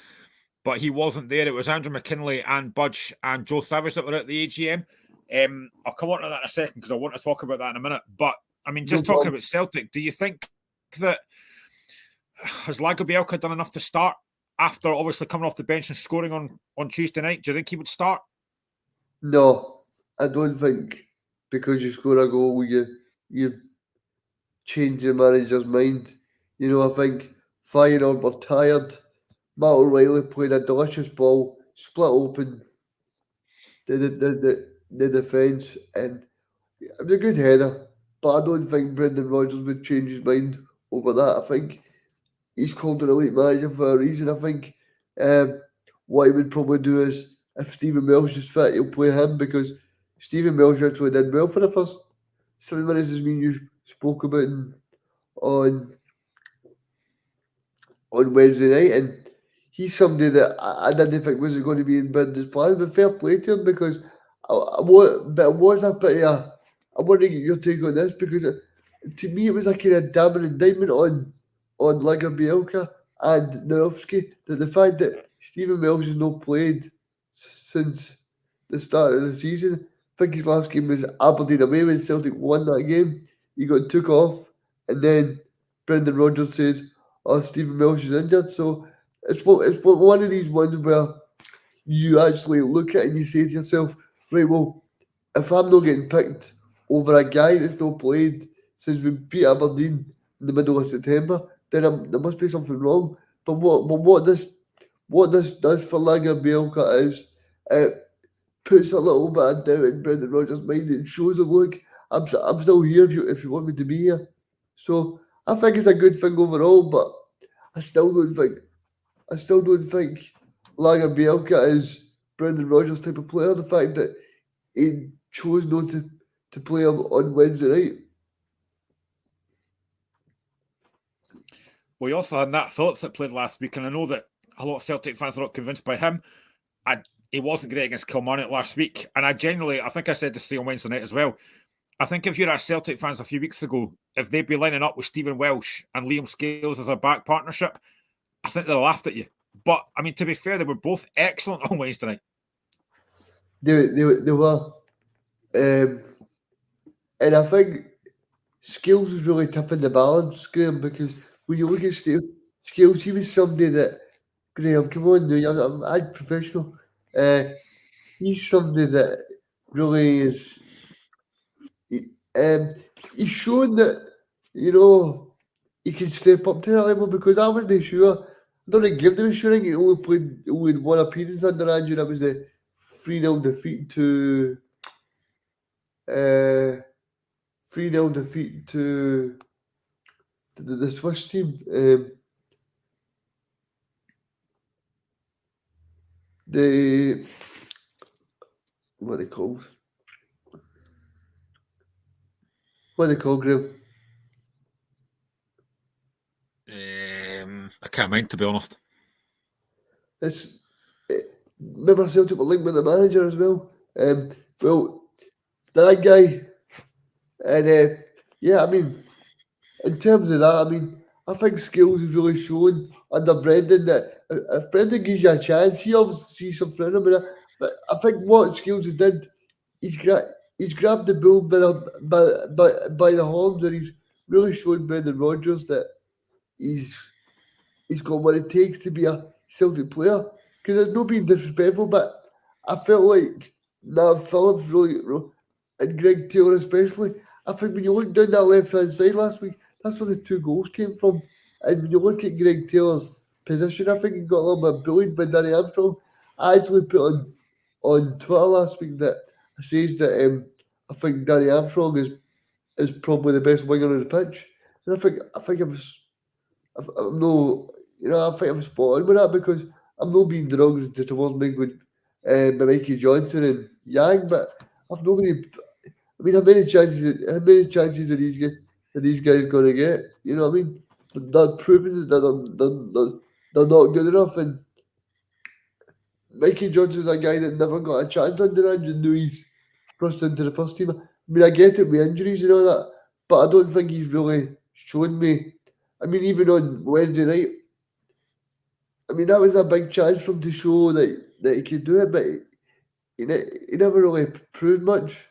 But he wasn't there. It was Andrew McKinley and Budge and Joe Savage that were at the AGM. I'll come on to that in a second because I want to talk about that in a minute. But I mean, just talking about Celtic, do you think that has Lagerbielke done enough to start after obviously coming off the bench and scoring on Tuesday night? Do you think he would start? No, I don't think because you score a goal, you change the manager's mind. I think Feyenoord were tired. Matt O'Reilly played a delicious ball, split open the defence, and it was a good header. But I don't think Brendan Rodgers would change his mind over that. I think he's called an elite manager for a reason. I think what he would probably do is if Stephen Welsh is fit, he'll play him because Stephen Welsh actually did well for the first 7 minutes, as you spoke about on Wednesday night, and he's somebody that I didn't think was going to be in Brendan's plan. But fair play to him because I want to get your take on this because to me it was a kind of damning indictment on Lagerbielke and Nerofsky that the fact that Stephen Welsh has not played since the start of the season. I think his last game was Aberdeen away when Celtic won that game. He got took off, and then Brendan Rodgers said, "Oh, Stephen Welsh is injured." So it's one of these ones where you actually look at it and you say to yourself, "Right, well, if I'm not getting picked over a guy that's not played since we beat Aberdeen in the middle of September, then there must be something wrong." But what this does for Lagerbielke is it puts a little bit of doubt in Brendan Rodgers' mind and shows him, look, I'm still here if you want me to be here. So I think it's a good thing overall, but I still don't think Lagerbielke is Brendan Rodgers' type of player. The fact that he chose not to play him on Wednesday night. Well, you also had Nat Phillips that played last week, and I know that a lot of Celtic fans are not convinced by him. He wasn't great against Kilmarnock last week, and I think I said this to you on Wednesday night as well. I think if you're a Celtic fans a few weeks ago, if they'd be lining up with Stephen Welsh and Liam Scales as a back partnership, I think they'd have laughed at you. But I mean, to be fair, they were both excellent on Wednesday night. They were, and I think Scales was really tipping the balance, Graham, because when you look at Scales, he was somebody that, Graham, come on now, I'm professional. He's somebody that really is. He's shown that he can step up to that level because I wasn't sure. I don't think Gibson was sure. I think he only had one appearance under Andrew. That was a 3-0 defeat to 3-0 defeat to the Swiss team. The what are they called? What are they called, Graham? I can't mind, to be honest. It's remember Celtic were linked with the manager as well. Well, that guy, and yeah, I mean, in terms of that, I mean, I think Skills has really shown under Brendan that if Brendan gives you a chance, he obviously sees something in him. But I think what Skills has did, he's grabbed the bull by the horns, and he's really shown Brendan Rodgers that he's got what it takes to be a Celtic player. Because it's not being disrespectful, but I felt like Nav Phillips and Greg Taylor especially. I think when you look down that left hand side last week, that's where the 2 goals came from. And when you look at Greg Taylor's position, I think he got a little bit bullied by Danny Armstrong. I actually put on Twitter last week that says that I think Danny Armstrong is probably the best winger on the pitch. And I think I'm no, I think I'm spot on with that because I'm not being derogatory towards England by Mikey Johnson and Yang, but I've nobody. I mean, how many chances are these guys going to get? You know what I mean? They're proving that they're not good enough. And Mikey Johnson's a guy that never got a chance under Andrew Newey's thrust into the first team. I mean, I get it with injuries and all that, but I don't think he's really shown me. I mean, even on Wednesday night, I mean, that was a big chance for him to show that he could do it, but he never really proved much.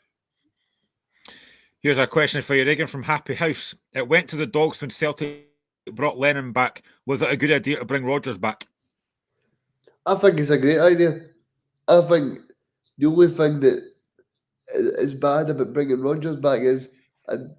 Here's a question for you, Regan, from Happy House. It went to the dogs when Celtic brought Lennon back. Was it a good idea to bring Rodgers back? I think it's a great idea. I think the only thing that is bad about bringing Rodgers back is, and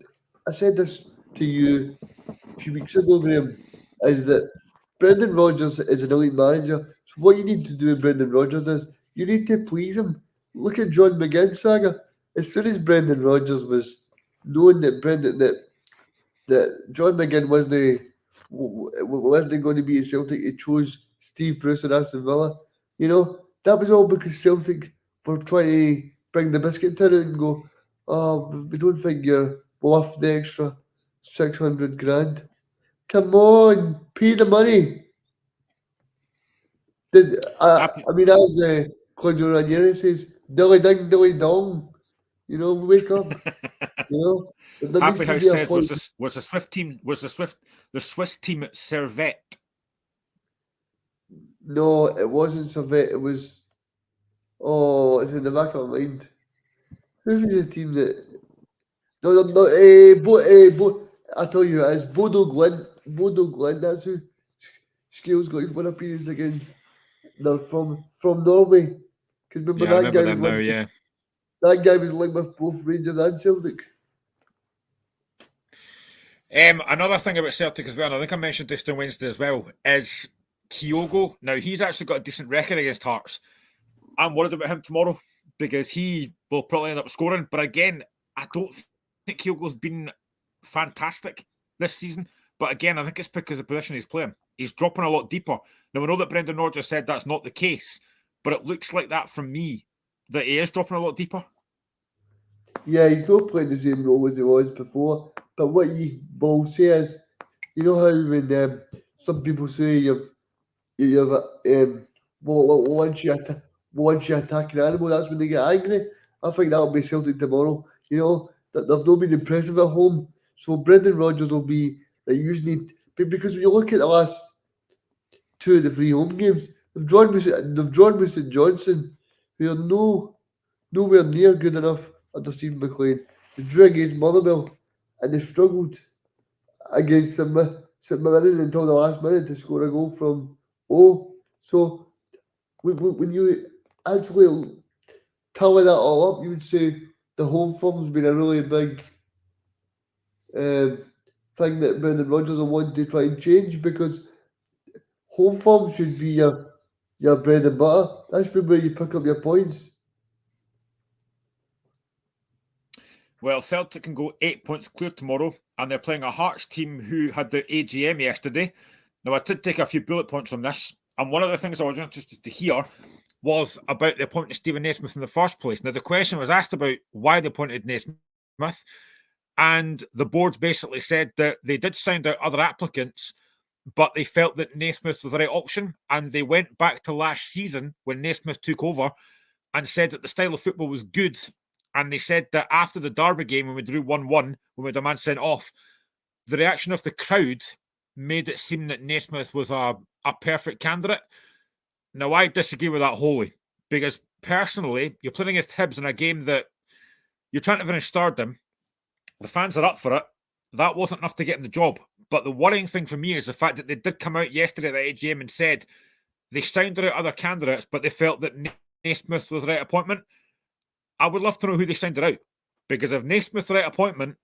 I said this to you a few weeks ago, Graham, is that Brendan Rodgers is an elite manager. So what you need to do with Brendan Rodgers is you need to please him. Look at John McGinn saga. As soon as Brendan Rodgers was knowing that John McGinn wasn't going to be at Celtic, he chose Steve Bruce and Aston Villa. That was all because Celtic were trying to bring the biscuit tin out and go, oh, we don't think you're worth the extra 600 grand. Come on, pay the money. I mean, as Claudio Ranieri says, dilly ding, dilly dong. Wake up. Happy House says, was the Swiss team Servette? No, it wasn't Servette. It was. Oh, it's in the back of my mind. Who was the team that? No. I tell you, it's Bodo Glint. Bodo Glint. That's who Scales got his one appearance against. They're from Norway. Because remember I remember them now. Yeah. That guy was linked with both Rangers and Celtic. Another thing about Celtic as well, and I think I mentioned this on Wednesday as well, is Kyogo. Now, he's actually got a decent record against Hearts. I'm worried about him tomorrow because he will probably end up scoring. But again, I don't think Kyogo's been fantastic this season. But again, I think it's because of the position he's playing. He's dropping a lot deeper. Now, I know that Brendan Rodgers said that's not the case, but it looks like that from me, that he is dropping a lot deeper. Yeah, he's not playing the same role as he was before. But what you will say is, you know how when some people say you've once you attack an animal, that's when they get angry. I think that'll be Celtic tomorrow. That they've not been impressive at home, so Brendan Rodgers will be usually because when you look at the last 2 of the 3 home games, they've drawn with St Johnson, who are nowhere near good enough under Stephen McLean. They drew against Motherwell and they struggled against St Mirren until the last minute to score a goal from O. So when you actually tally that all up, you would say the home form's been a really big thing thing that Brendan Rodgers will want to try and change, because home form should be your bread and butter. That should be where you pick up your points. Well, Celtic can go 8 points clear tomorrow, and they're playing a Hearts team who had their AGM yesterday. Now, I did take a few bullet points from this, and one of the things I was interested to hear was about the appointment of Stephen Naismith in the first place. Now, the question was asked about why they appointed Naismith, and the board basically said that they did sound out other applicants, but they felt that Naismith was the right option, and they went back to last season when Naismith took over and said that the style of football was good. And they said that after the Derby game, when we drew 1-1, when we had a man sent off, the reaction of the crowd made it seem that Naismith was a perfect candidate. Now, I disagree with that wholly, because personally, you're playing against Hibs in a game that you're trying to finish third in. The fans are up for it. That wasn't enough to get him the job. But the worrying thing for me is the fact that they did come out yesterday at the AGM and said they sounded out other candidates, but they felt that Naismith was the right appointment. I would love to know who they sounded out, because if Naismith's the right appointment,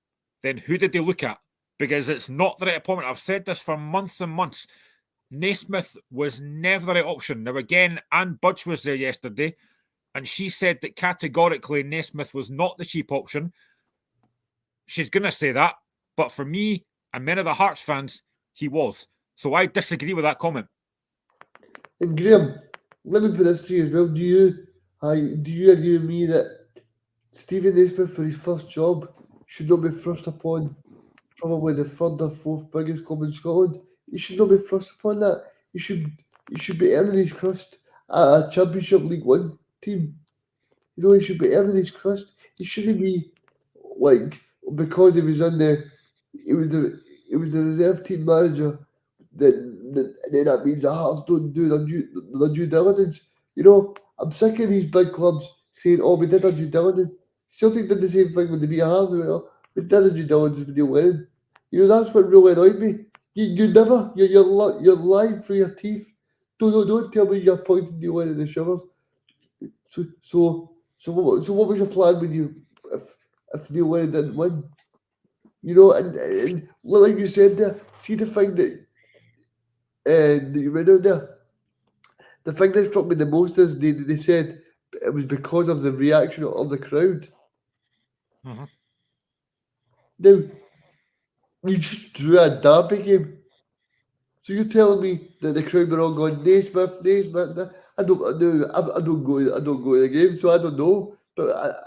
then who did they look at? Because it's not the right appointment. I've said this for months and months. Naismith was never the right option. Now, again, Anne Budge was there yesterday, and she said that categorically Naismith was not the cheap option. She's going to say that, but for me and many of the Hearts fans, he was. So I disagree with that comment. And Graham, let me put this to you as well. Do you agree with me that Stephen Naismith, for his first job, should not be thrust upon probably the third or fourth biggest club in Scotland? He should not be thrust upon that. He should be earning his crust at a Championship League One team. You know, he should be earning his crust. He shouldn't be like, because he was the reserve team manager, then that means the Hearts don't do their due diligence. You know, I'm sick of these big clubs saying, "Oh, we did our due diligence." Celtic did the same thing when they beat Hearts. We did our due diligence when they were winning. You know, that's what really annoyed me. You never, you're lying through your teeth. Don't tell me you're pointing the line in the showers. So what was your plan when you, if Neil Lennon didn't win? You know, and like you said there, see the thing that you read out there. The thing that struck me the most is they said it was because of the reaction of the crowd. Mm-hmm. Now, you just drew a derby game. So you're telling me that the crowd were all going Naismith. I don't go to the game, so I don't know. But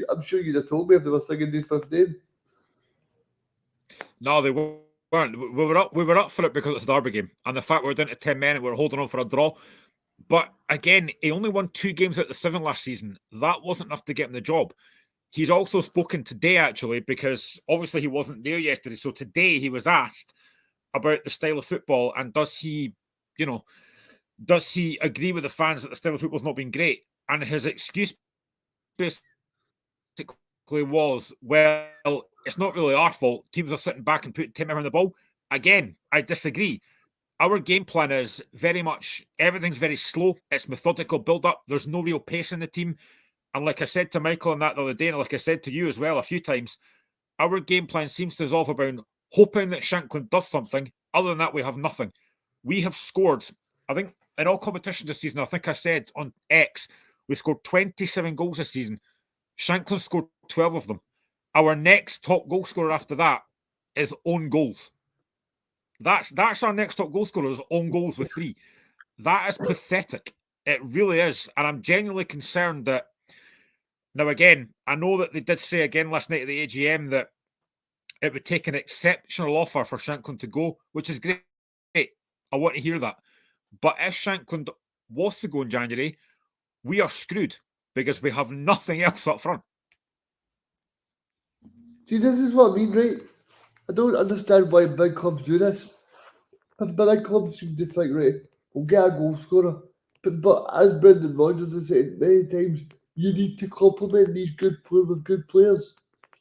I'm sure you'd have told me if they were singing Naismith's name. No, they weren't. We were up for it because it's a derby game, and the fact we were down to 10 men and we were holding on for a draw. But again, he only won 2 games out of the 7 last season. That wasn't enough to get him the job. He's also spoken today, actually, because obviously he wasn't there yesterday. So today he was asked about the style of football, and does he agree with the fans that the style of football's not been great? And his excuse basically was, well, it's not really our fault. Teams are sitting back and putting 10 men around the ball. Again, I disagree. Our game plan is very much, everything's very slow. It's methodical build-up. There's no real pace in the team. And like I said to Michael on that the other day, and like I said to you as well a few times, our game plan seems to resolve around hoping that Shankland does something. Other than that, we have nothing. We have scored, I think, in all competitions this season, I think I said on X, we scored 27 goals this season. Shankland scored 12 of them. Our next top goal scorer after that is own goals. That's our next top goal scorer, is own goals with 3. That is pathetic. It really is. And I'm genuinely concerned that, now again, I know that they did say again last night at the AGM that it would take an exceptional offer for Shankland to go, which is great. I want to hear that. But if Shankland was to go in January, we are screwed because we have nothing else up front. See, this is what I mean, right? I don't understand why big clubs do this. But big clubs seem to think, right, we'll get a goal scorer. But as Brendan Rodgers has said many times, you need to complement these good players with good players.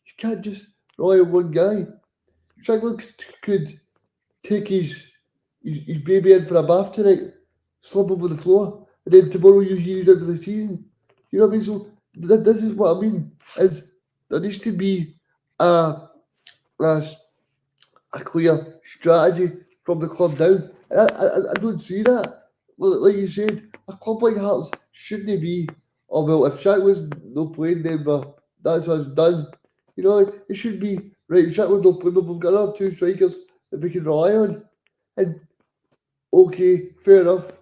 You can't just rely on one guy. Shankland could take his baby in for a bath tonight, slump him on the floor, and then tomorrow you hear he's out for the season. You know what I mean? So this is what I mean, is there needs to be a a clear strategy from the club down. And I don't see that. Like you said, a club like Hearts shouldn't be, oh well, if Shaq was not playing, then that's us done. You know, it should be, right, if Shaq was not playing, we've got another two strikers that we can rely on. And okay, fair enough.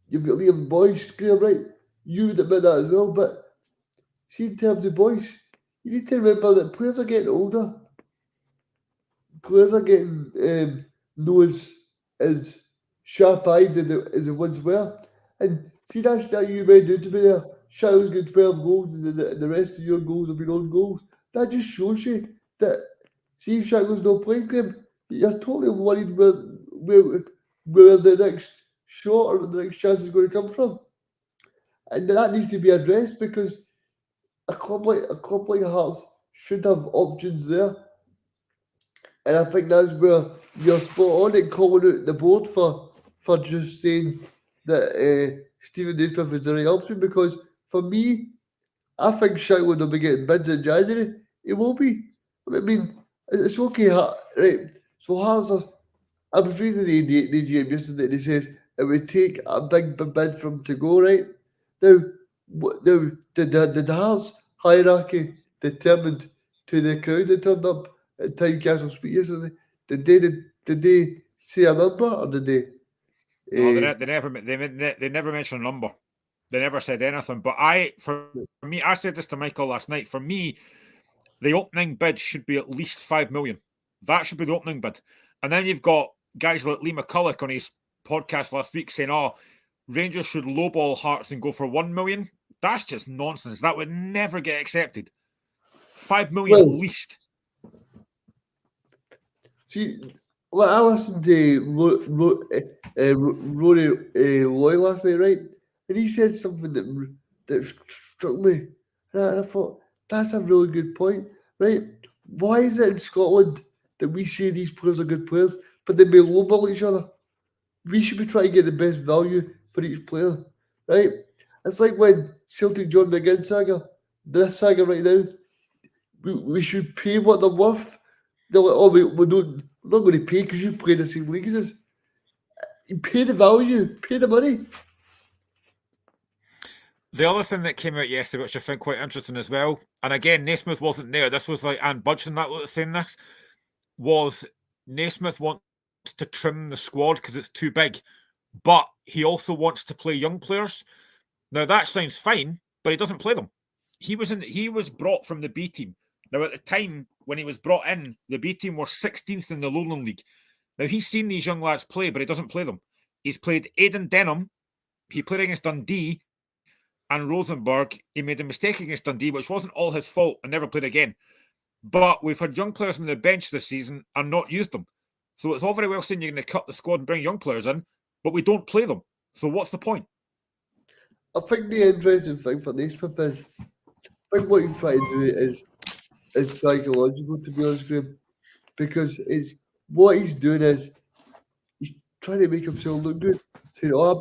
You've got Liam Boyce, Graham, right? You would admit that as well, but see, in terms of Boyce, you need to remember that players are getting older. Players are getting not as sharp-eyed as the ones were. And see that stat you read out to me there, Shadow's got 12 goals and the rest of your goals have been on goals. That just shows you that, see if Shadow's not playing, Graham, you're totally worried where the next shot or the next chance is going to come from. And that needs to be addressed because a club like Hearts should have options there. And I think that's where you're spot on in calling out the board for just saying that Stephen Naismith is the right option, because for me, I think Shaq will be getting bids in January. It will be. I mean, it's okay, right? So Hearts are, I was reading the GM yesterday and it says it would take a big bid for him to go, right? Now, the Hearts hierarchy determined to the crowd that turned up at Tynecastle Speak yesterday? Did they say a number or did they? No, they never mentioned a number. They never said anything. But for me, I said this to Michael last night. For me, the opening bid should be at least 5 million. That should be the opening bid. And then you've got guys like Lee McCulloch on his podcast last week saying, "Oh, Rangers should lowball Hearts and go for 1 million." That's just nonsense. That would never get accepted. 5 million at least. See, well, I listened to Rory Loy last night, right? And he said something that struck me. And I thought, that's a really good point, right? Why is it in Scotland that we say these players are good players, but they may lowball each other? We should be trying to get the best value for each player, right? It's like when Celtic John McGinn saga, this saga right now, we should pay what they're worth. They're like, oh, we're not going to pay because you play the same league as us. You pay the value, pay the money. The other thing that came out yesterday, which I found quite interesting as well, and again, Naismith wasn't there. This was like Anne Budgeon that was saying this, was Naismith wants to trim the squad because it's too big, but he also wants to play young players. Now that sounds fine, but he doesn't play them. He was brought from the B team. Now at the time when he was brought in, the B team were 16th in the Lowland League. Now he's seen these young lads play, but he doesn't play them. He's played Aidan Denham. He played against Dundee and Rosenborg. He made a mistake against Dundee, which wasn't all his fault, and never played again. But we've had young players on the bench this season and not used them. So it's all very well saying you're going to cut the squad and bring young players in, but we don't play them. So what's the point? I think the interesting thing for Naismith is, I think what he's trying to do is psychological, to be honest, Graham, because it's what he's doing is he's trying to make himself look good. Saying, "Oh,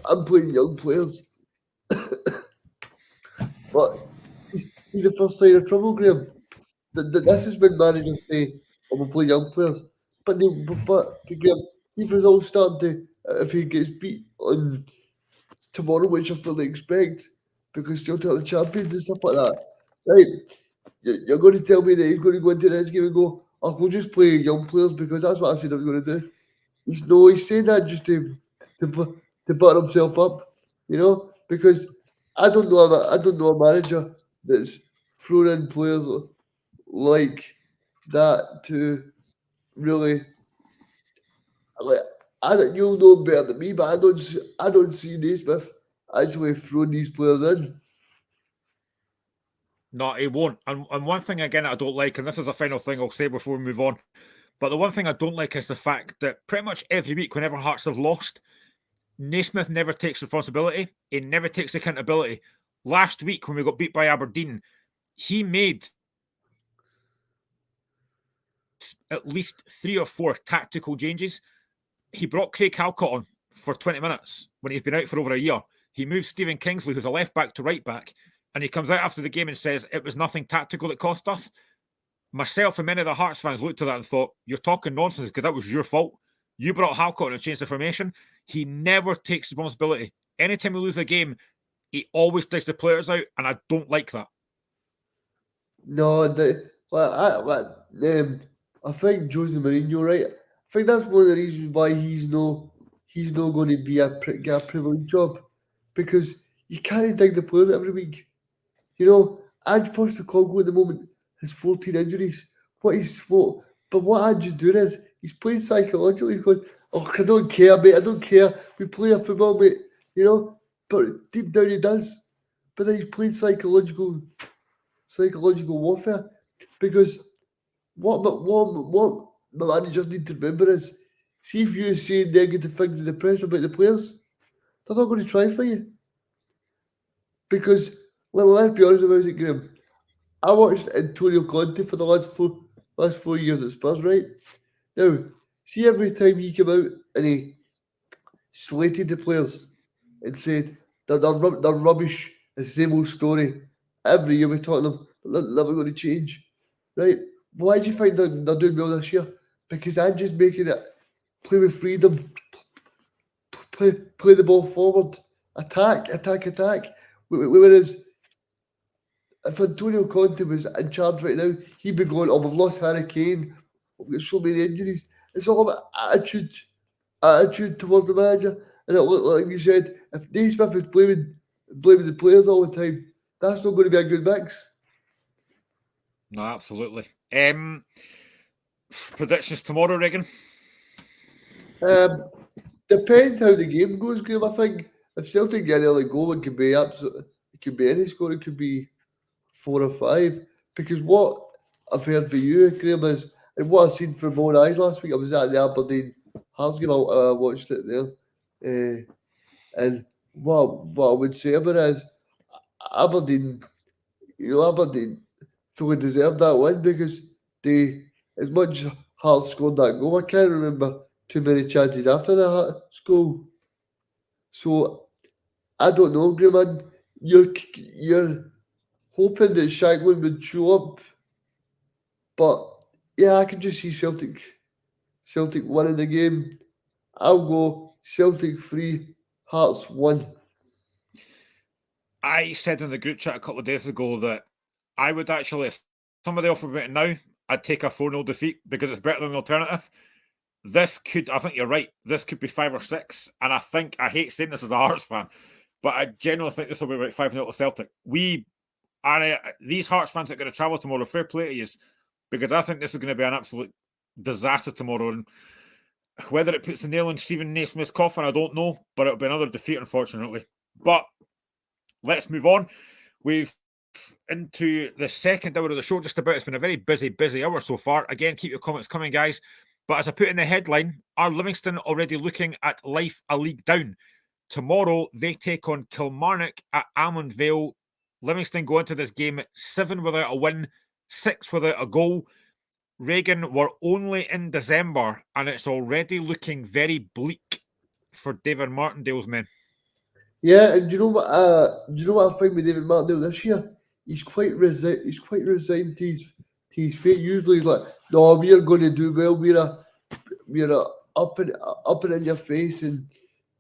I'm playing young players," but he's the first sign of trouble, Graham. This is when managers say, "Oh, we'll play young players," but Graham, if it's all starting to, if he gets beat on tomorrow, which I fully expect, because Celtic are the champions and stuff like that, right? You're going to tell me that he's going to go into this game and go, "Oh, we'll just play young players because that's what I said I was going to do." He's saying that just to butter himself up, you know, because I don't know a manager that's thrown in players like that to really, like, you'll know better than me, but I don't see Naismith actually throwing these players in. No, he won't. And one thing, again, I don't like, and this is the final thing I'll say before we move on, but the one thing I don't like is the fact that pretty much every week, whenever Hearts have lost, Naismith never takes responsibility. He never takes accountability. Last week, when we got beat by Aberdeen, he made at least 3 or 4 tactical changes. He brought Craig Halcott on for 20 minutes when he's been out for over a year. He moved Stephen Kingsley, who's a left back, to right back, and he comes out after the game and says it was nothing tactical that cost us. myself and many of the Hearts fans looked at that and thought, you're talking nonsense because that was your fault. You brought Halcott and changed the formation. He never takes responsibility. Anytime we lose a game, he always takes the players out, and I don't like that. No, I think Jose Mourinho, right? I think that's one of the reasons why he's not going to be get a privileged job, because you can't dig the players every week. You know, Ange Postecoglou at the moment has 14 injuries. But what Ange is doing is he's playing psychologically. He's going, oh, I don't care, mate. I don't care. We play a football, mate. You know, but deep down he does. But then he's playing psychological warfare, because what the managers need to remember is, see if you say negative things in the press about the players, they're not going to try for you. Because let's be honest about it, Graham. I watched Antonio Conte for the last 4 years at Spurs, right? Now, see, every time he came out and he slated the players and said they're rubbish, it's the same old story. Every year we talk to them, they're never going to change, right? Why do you think they're doing well this year? Because I'm just making it play with freedom, play the ball forward, attack. Whereas if Antonio Conte was in charge right now, he'd be going, oh, we've lost Harry Kane, we've got so many injuries. It's all about attitude towards the manager. And it looked like you said, if Naismith is blaming the players all the time, that's not going to be a good mix. No, absolutely. Predictions tomorrow, Regan? Depends how the game goes, Graham. I think if Celtic get an early goal, it could be any score. It could be 4 or 5. Because what I've heard for you, Graham, is, and what I've seen from my own eyes last week, I was at the Aberdeen Hearts game. I watched it there, and what I would say about it is, Aberdeen fully deserved that win, because they, as much as Hearts scored that goal, I can't remember too many chances after that goal. So I don't know, Graham. You're hoping that Shankland would show up, but yeah, I can just see Celtic winning the game. I'll go Celtic 3, Hearts 1. I said in the group chat a couple of days ago that I would actually, if somebody offered me it now, I'd take a 4-0 defeat because it's better than the alternative. I think you're right, this could be 5 or 6. And I hate saying this as a Hearts fan, but I generally think this will be about 5-0 to Celtic. These Hearts fans that are going to travel tomorrow, fair play to you, because I think this is going to be an absolute disaster tomorrow. And whether it puts a nail in Stephen Naismith's coffin, I don't know, but it'll be another defeat, unfortunately. But let's move on. We've into the second hour of the show just about. It's been a very busy hour so far. Again, keep your comments coming, guys. But as I put in the headline, are Livingston already looking at life a league down? Tomorrow, they take on Kilmarnock at Almond Vale. Livingston go into this game 7 without a win, 6 without a goal. Reagan, we're only in December, and it's already looking very bleak for David Martindale's men. Yeah, and do you know what I find with David Martindale this year? He's quite resigned to his fate. Usually he's like, no, we're going to do well. We're up and in your face and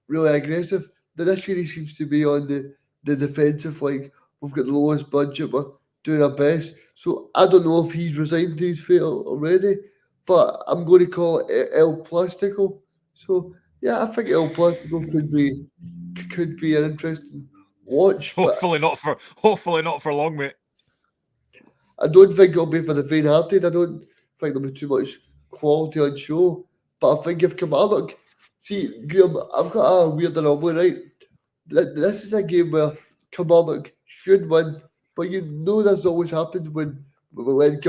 really aggressive. But this year he seems to be on the defensive, like, we've got the lowest budget, we're doing our best. So I don't know if he's resigned to his fate already, but I'm going to call it El Plastico. So yeah, I think El Plastico could be an interesting watch. Hopefully not for long, mate. I don't think it'll be for the faint-hearted. I don't think there'll be too much quality on show. But I think if Kilmarnock, see, Graham, I've got a weird anomaly, right? This is a game where Kilmarnock should win, but you know this always happens when like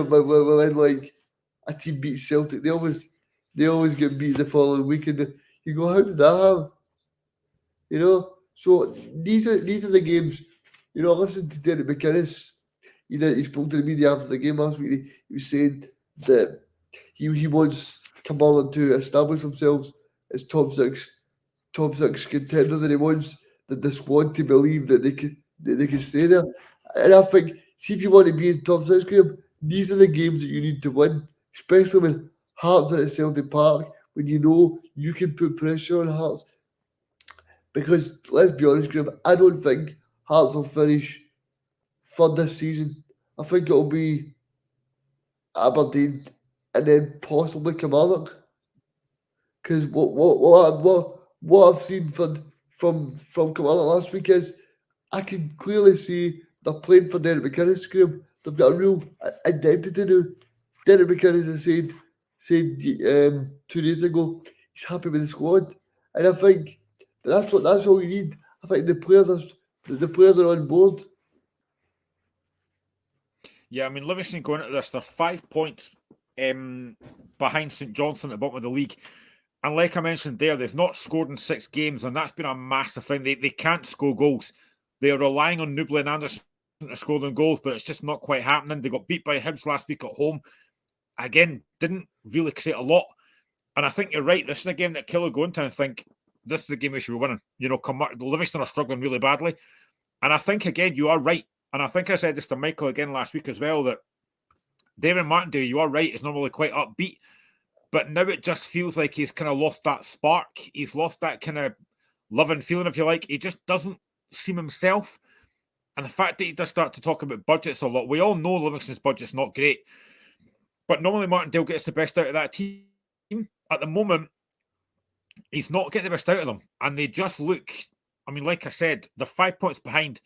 a team beats Celtic. They always get beat the following week, and you go, how did that happen? You know, so these are the games. You know, I listened to Derek McInnes. He spoke to the media after the game last week. He was saying that he wants Kilmarnock to establish themselves as top six contenders, and he wants the squad to believe that they can stay there. And I think, see, if you want to be in top 6, Graham, these are the games that you need to win, especially when Hearts are at Celtic Park, when you know you can put pressure on Hearts. Because let's be honest, Graham, I don't think Hearts will finish third this season. I think it'll be Aberdeen and then possibly Kilmarnock. Because what I've seen from Kilmarnock last week is I can clearly see they're playing for Derek McInnes. Graham. They've got a real identity now. Derek McInnes has said 2 days ago he's happy with the squad, and I think that's all you need. I think the players are on board. Yeah, I mean, Livingston going into this, they're 5 points behind St Johnstone at the bottom of the league. And like I mentioned there, they've not scored in 6 games, and that's been a massive thing. They can't score goals. They are relying on Nubel and Anderson to score them goals, but it's just not quite happening. They got beat by Hibs last week at home. Again, didn't really create a lot. And I think you're right. This is a game that Kelly go into and think, this is the game we should be winning. You know, Livingston are struggling really badly. And I think, again, you are right. And I think I said this to Michael again last week as well, that David Martindale, you are right, is normally quite upbeat. But now it just feels like he's kind of lost that spark. He's lost that kind of love and feeling, if you like. He just doesn't seem himself. And the fact that he does start to talk about budgets a lot, we all know Livingston's budget's not great. But normally Martindale gets the best out of that team. At the moment, he's not getting the best out of them. And they just look, I mean, like I said, they're 5 points behind.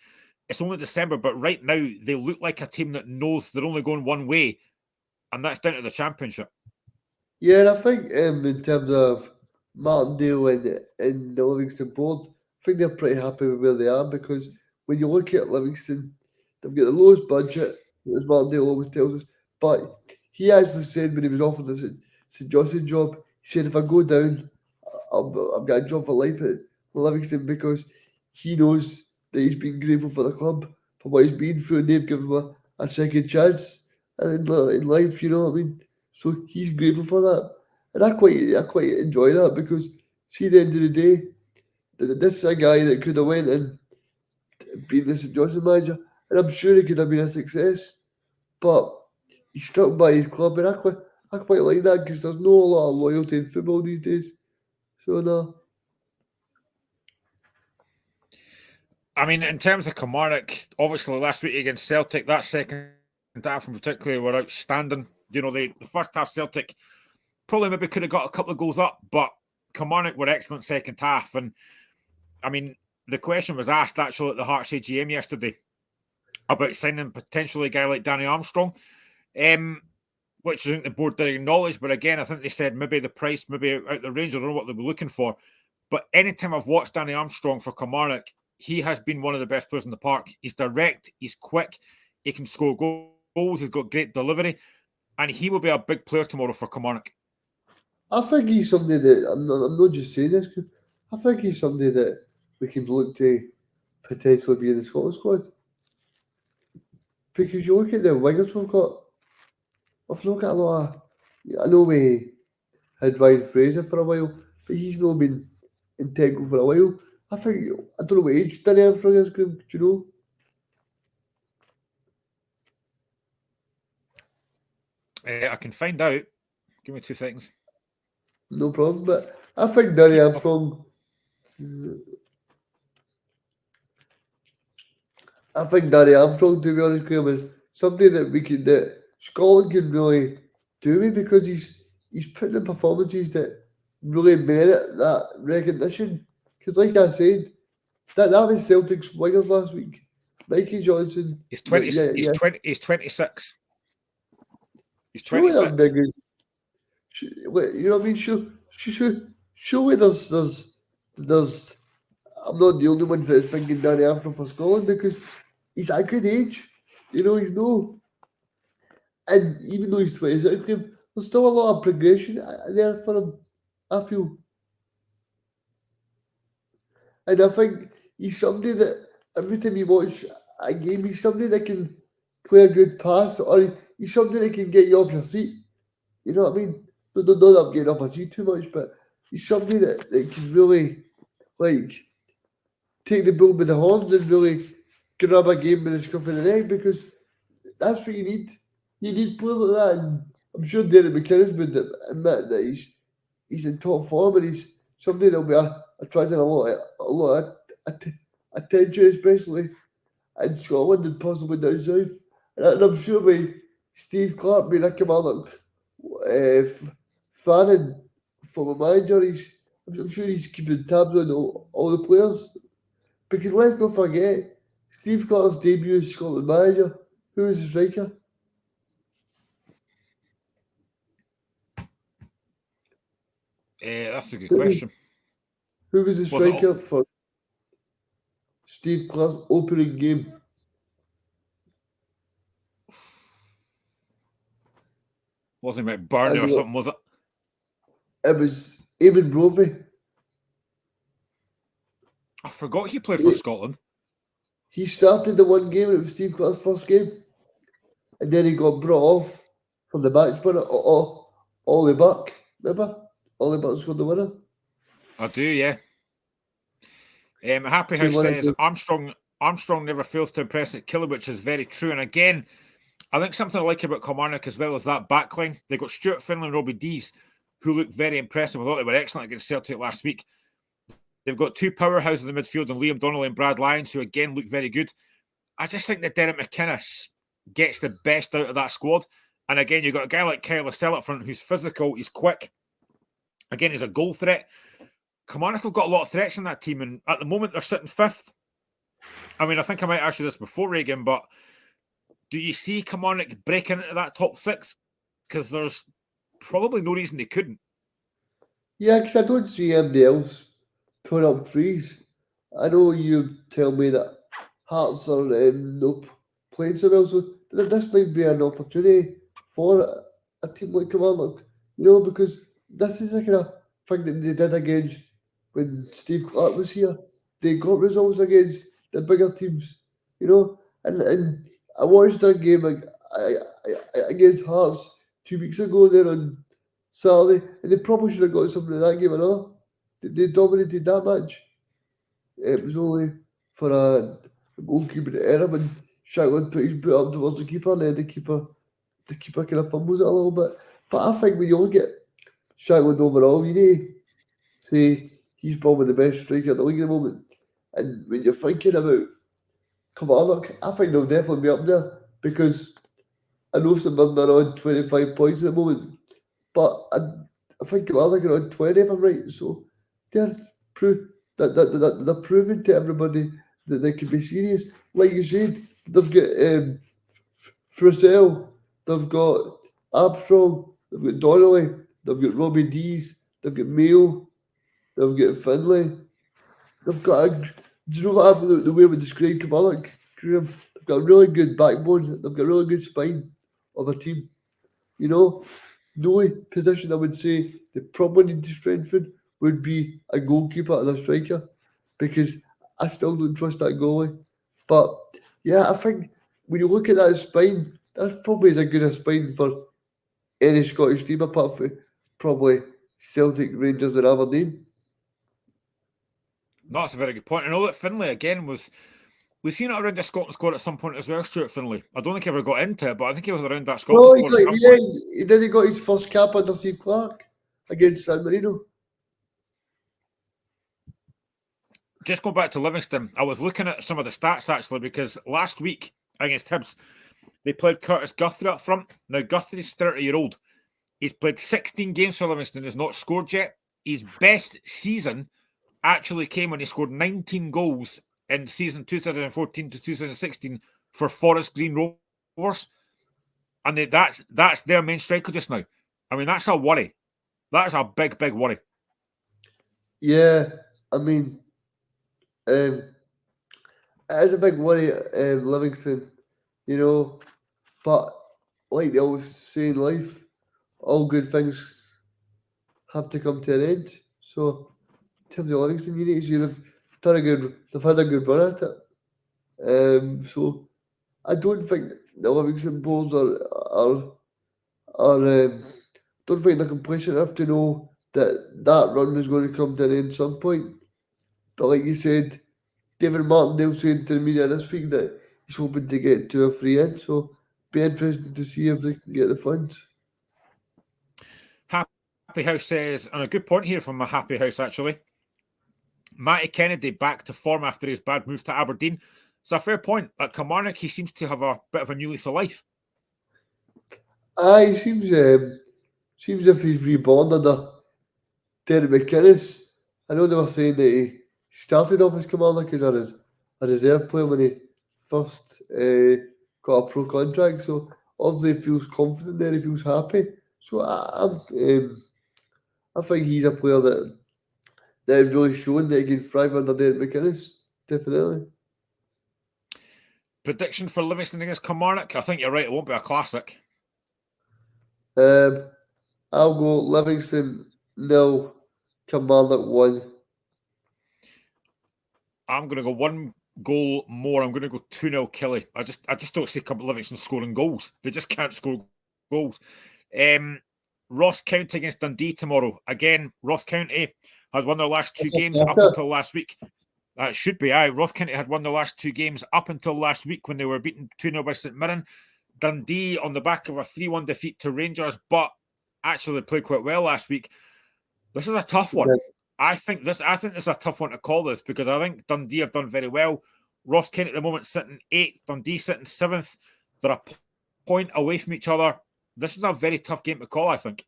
It's only December, but right now they look like a team that knows they're only going one way, and that's down to the Championship. Yeah, and I think in terms of Martindale and the Livingston board, I think they're pretty happy with where they are, because when you look at Livingston, they've got the lowest budget, as Martindale always tells us. But he actually said when he was offered the St Johnstone job, he said, if I go down, I've got a job for life at Livingston, because he knows that he's been grateful for the club, for what he's been through, and they've given him a second chance in life, you know what I mean? So he's grateful for that. And I quite enjoy that, because see, at the end of the day, this is a guy that could have went and been the St Johnstone manager, and I'm sure he could have been a success. But he's stuck by his club, and I quite like that, because there's no lot of loyalty in football these days. So no. I mean, in terms of Kilmarnock, obviously last week against Celtic, that second half in particular were outstanding. You know, the first half Celtic probably maybe could have got a couple of goals up, but Kilmarnock were excellent second half. And I mean, the question was asked actually at the Hearts AGM yesterday about signing potentially a guy like Danny Armstrong, which I think the board did acknowledge. But again, I think they said maybe the price, maybe out the range, I don't know what they were looking for. But anytime I've watched Danny Armstrong for Kilmarnock, he has been one of the best players in the park. He's direct, he's quick, he can score goals, he's got great delivery, and he will be a big player tomorrow for Kilmarnock. I think he's somebody that, I'm not just saying this, I think he's somebody that we can look to potentially be in the Scotland squad. Because you look at the wingers we've not got a lot of, I know we had Ryan Fraser for a while, but he's not been integral for a while. I don't know what age Danny Armstrong is, do you know? I can find out. Give me 2 seconds. No problem, but I think Danny Armstrong. I think Danny Armstrong, to be honest, Graham, is something that Scotland can really do with, because he's putting in performances that really merit that recognition. Because, like I said, that was Celtic's wingers last week. Mikey Johnson. He's 20. He's 20. He's 26. He's 26. You know what I mean? Surely there's. I'm not the only one that's thinking Danny Armstrong for Scotland, because he's at a good age. You know, he's no. And even though he's 26, there's still a lot of progression there for him, I feel. And I think he's somebody that every time you watch a game, he's somebody that can play a good pass, or he's somebody that can get you off your seat. You know what I mean? Not that I'm getting up my seat too much, but he's somebody that can really, like, take the bull by the horns and really grab a game by the scruff of the neck, because that's what you need. you need players like that, and I'm sure Derek McKinnon would admit that he's in top form and he's somebody that'll be attracting a lot of attention, especially in Scotland and possibly down south. And I'm sure with Steve Clark being a Kilmarnock fan and former manager, I'm sure he's keeping tabs on all the players. Because let's not forget, Steve Clark's debut as Scotland manager, who was the striker? That's a good question. Who was the striker for Steve Clark's opening game? Wasn't it Burnley or something, was it? It was Eamon Brophy. I forgot he played for Scotland. He started the one game, it was Steve Clark's first game. And then he got brought off from the match winner, Ollie Buck. Remember? Ollie Buck scored the winner. I do, yeah. Happy House says, Armstrong never fails to impress at Killer, which is very true. And again, I think something I like about Kilmarnock as well is that backline. They got Stuart Finlay and Robbie Dees, who look very impressive. I thought they were excellent against Celtic last week. They've got two powerhouses in the midfield and Liam Donnelly and Brad Lyons, who again look very good. I just think that Derek McKinnon gets the best out of that squad. And again, you've got a guy like Kyle Estelle up front who's physical, he's quick. Again, he's a goal threat. Kilmarnock have got a lot of threats in that team, and at the moment they're sitting fifth. I mean, I think I might ask you this before, Reagan, but do you see Kilmarnock breaking into that top six? Because there's probably no reason they couldn't. Yeah, because I don't see anybody else putting up trees. I know you tell me that Hearts are no playing so well, so this might be an opportunity for a team like Kilmarnock, because this is the kind of thing that they did against when Steve Clark was here. They got results against the bigger teams, and I watched that game against Hearts 2 weeks ago there on Saturday, and they probably should have got something in that game, They dominated that match. It was only for a goalkeeper error when Shackland put his boot up towards the keeper, and then the keeper kind of fumbles it a little bit. But I think when you look at Shackland overall, you need to say he's probably the best striker in the league at the moment. And when you're thinking about Kilmarnock, I think they'll definitely be up there, because I know St Mirren are on 25 points at the moment, but I think Kilmarnock are on 20 if I'm right. So they're proving to everybody that they can be serious. Like you said, they've got Frizzell, they've got Armstrong, they've got Donnelly, they've got Robbie Dees, they've got Mayo, they've got Finlay. They've got do you know what the way we describe Kilmarnock, Graham? They've got a really good backbone, they've got a really good spine of a team. The only position I would say they probably need to strengthen would be a goalkeeper and a striker, because I still don't trust that goalie. But yeah, I think when you look at that spine, that's probably as good a spine for any Scottish team apart from probably Celtic, Rangers and Aberdeen. No, that's a very good point. I know that Finlay again was seen it around the Scotland squad at some point as well, Stuart Finlay. I don't think he ever got into it, but I think he was around that Scotland squad at some point. He got his first cap under Steve Clark against San Marino. Just going back to Livingston, I was looking at some of the stats actually, because last week against Hibs, they played Curtis Guthrie up front. Now, Guthrie's 30-year-old. He's played 16 games for Livingston, has not scored yet. His best season actually came when he scored 19 goals in season 2014 to 2016 for Forest Green Rovers. And that's their main striker just now. I mean, that's a worry. That is a big, big worry. Yeah, I mean, it is a big worry, Livingston, but like they always say in life, all good things have to come to an end. So, in terms of Livingston, you need to see they've had a good run at it. So, I don't think the Livingston Bulls are don't think they're complacent enough to know that run was going to come to an end at some point. But like you said, David Martindale said to the media this week that he's hoping to get 2 or 3 in. So be interesting to see if they can get the funds. Happy House says, and a good point here from a Happy House actually. Matty Kennedy back to form after his bad move to Aberdeen. It's a fair point. At Kilmarnock, he seems to have a bit of a new lease of life. It seems if he's reborn under Derek McInnes. I know they were saying that he started off as Kilmarnock as a reserve player when he first got a pro contract. So obviously he feels confident there, he feels happy. So I think he's a player that has really shown that he can thrive under Derek McInnes. Definitely. Prediction for Livingston against Kilmarnock? I think you're right, it won't be a classic. I'll go Livingston 0, Kilmarnock 1. I'm going to go 1 goal more. I'm going to go 2-0 Killie. I just don't see Livingston scoring goals. They just can't score goals. Ross County against Dundee tomorrow. Again, Ross County has won their last 2 games up until last week. It should be, Ross County had won the last 2 games up until last week when they were beaten 2-0 by St Mirren. Dundee on the back of a 3-1 defeat to Rangers, but actually they played quite well last week. This is a tough one. I think this is a tough one to call this because I think Dundee have done very well. Ross County at the moment sitting 8th, Dundee sitting 7th. They're a point away from each other. This is a very tough game to call, I think.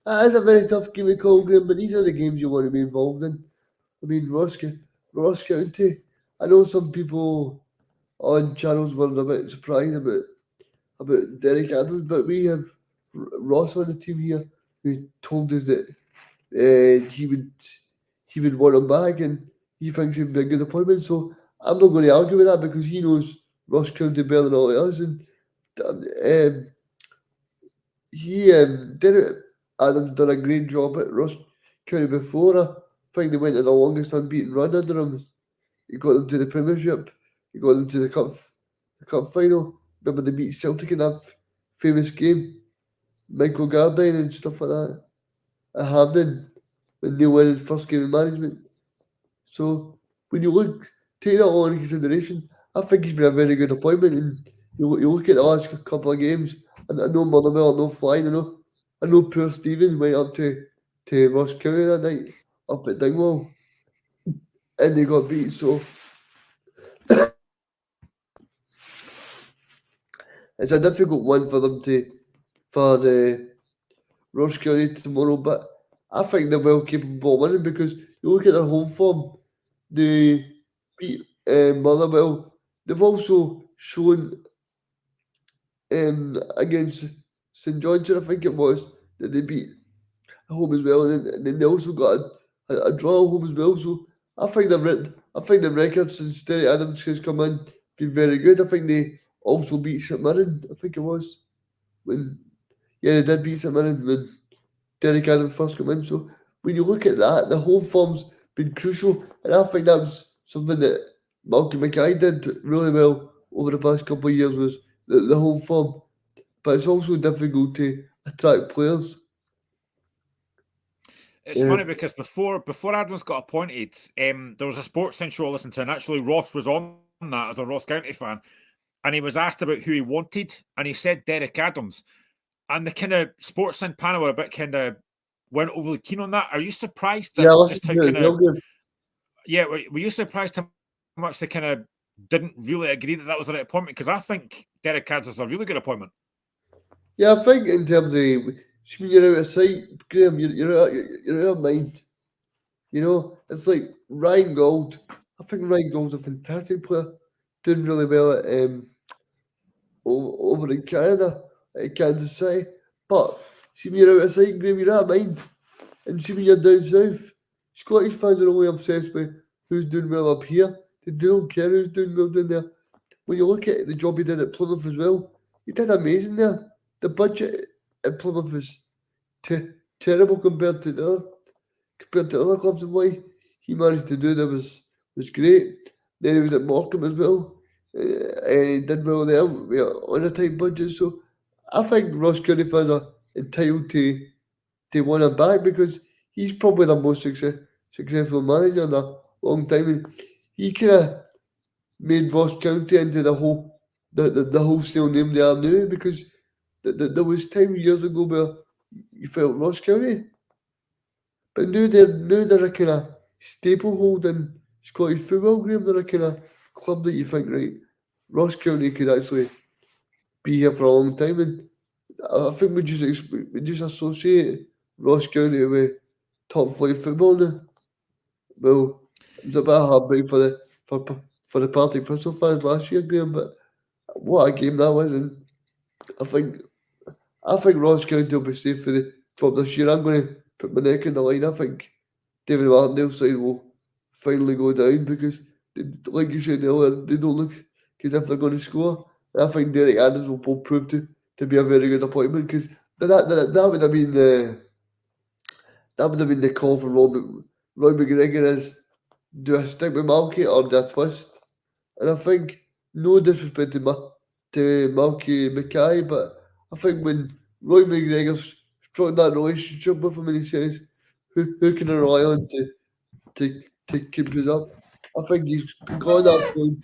It is a very tough game to call, Graham, but these are the games you want to be involved in. I mean, Ross County, I know some people on channels were a bit surprised about Derek Adams, but we have Ross on the team here who told us that he would want him back and he thinks he'd be a good appointment. So I'm not going to argue with that because he knows Ross County better than all of us. And Derek Adams done a great job at Ross County before. I think they went on the longest unbeaten run under him. He got them to the Premiership. He got them to the cup final. Remember they beat Celtic in that famous game, Michael Gardine and stuff like that at Hampden when they won his first game of management. So when you take that all into consideration, I think he's been a very good appointment. And you look at the last couple of games, and I know Motherwell are no flying. I know poor Stephen went up to Ross County that night up at Dingwall, and they got beat. So it's a difficult one for them for Ross County tomorrow, but I think they're well capable of winning because you look at their home form, they beat Motherwell. They've also shown against St Johnstone, I think it was, that they beat at home as well, and then they also got a draw at home as well. So I think the record since Derek Adams has come in been very good. I think they also beat St Mirren, I think it was. They did beat St Mirren when Derek Adams first came in. So when you look at that, the home form's been crucial, and I think that was something that Malcolm Mackay did really well over the past couple of years was the home form. But it's also difficult to attract players. It's funny because before Adams got appointed, there was a Sports Central I listened to, and actually Ross was on that as a Ross County fan, and he was asked about who he wanted, and he said Derek Adams, and the kind of Sports Central panel were a bit kind of weren't overly keen on that. Are you surprised? Were you surprised how much they kind of didn't really agree that was the right appointment? Because I think Derek Adams is a really good appointment. Yeah, I think in terms of when you're out of sight, Graham, you're out of mind. You know, it's like Ryan Gold. I think Ryan Gold's a fantastic player, doing really well at over in Canada, at Kansas City. But see when you're out of sight, Graham, you're out of mind. And see when you're down south, Scottish fans are only obsessed with who's doing well up here. They don't care who's doing well down there. When you look at the job he did at Plymouth as well, he did amazing there. The budget at Plymouth was terrible compared to other clubs, and what he managed to do there was great. Then he was at Morecambe as well, and he did well there on a tight budget. So I think Ross County fans are entitled to want him back because he's probably the most successful manager in a long time. And he kind of made Ross County into the whole the wholesale name they are now, because there was time years ago where you felt Ross County, but now they're a kind of staple holding Scottish football, Graham. They're a kind of club that you think, right, Ross County could actually be here for a long time, and I think we just associate Ross County with top flight football now. Well, it was a bit of heartbreak for the Partick Thistle fans last year, Graham, but what a game that was, and I think Ross County will be safe for the top this year. I'm going to put my neck in the line. I think David Martindale's side will finally go down, because, like you said earlier, they don't look as if they're going to score. And I think Derek Adams will prove to be a very good appointment, because that would have been the call for Roy McGregor, is, do I stick with Malky or do I twist? And I think, no disrespect to Malky Mackay, but I think when Roy McGregor struck that relationship with him and he says, who can I rely on to keep this up? I think he's got that phone.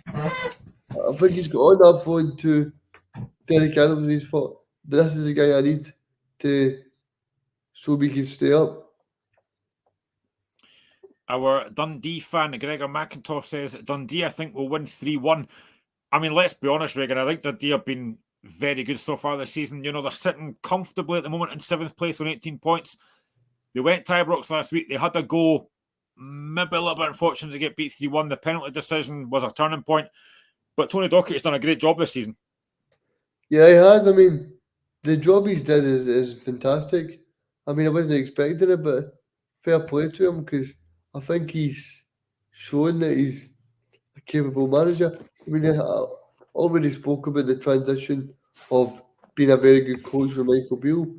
I think he's got on that phone to Derek Adams. He's thought, this is the guy I need so we can stay up. Our Dundee fan, Gregor McIntosh, says Dundee, I think, will win 3-1. I mean, let's be honest, Regan. I think Dundee have been very good so far this season. You know, they're sitting comfortably at the moment in 7th place on 18 points. They went to Ibrox last week. They had a go, maybe a little bit unfortunate to get beat 3-1. The penalty decision was a turning point. But Tony Dockett's done a great job this season. Yeah, he has. I mean, the job he's did is fantastic. I mean, I wasn't expecting it, but fair play to him, because I think he's shown that he's a capable manager. I mean, I already spoke about the transition of being a very good coach for Michael Beale,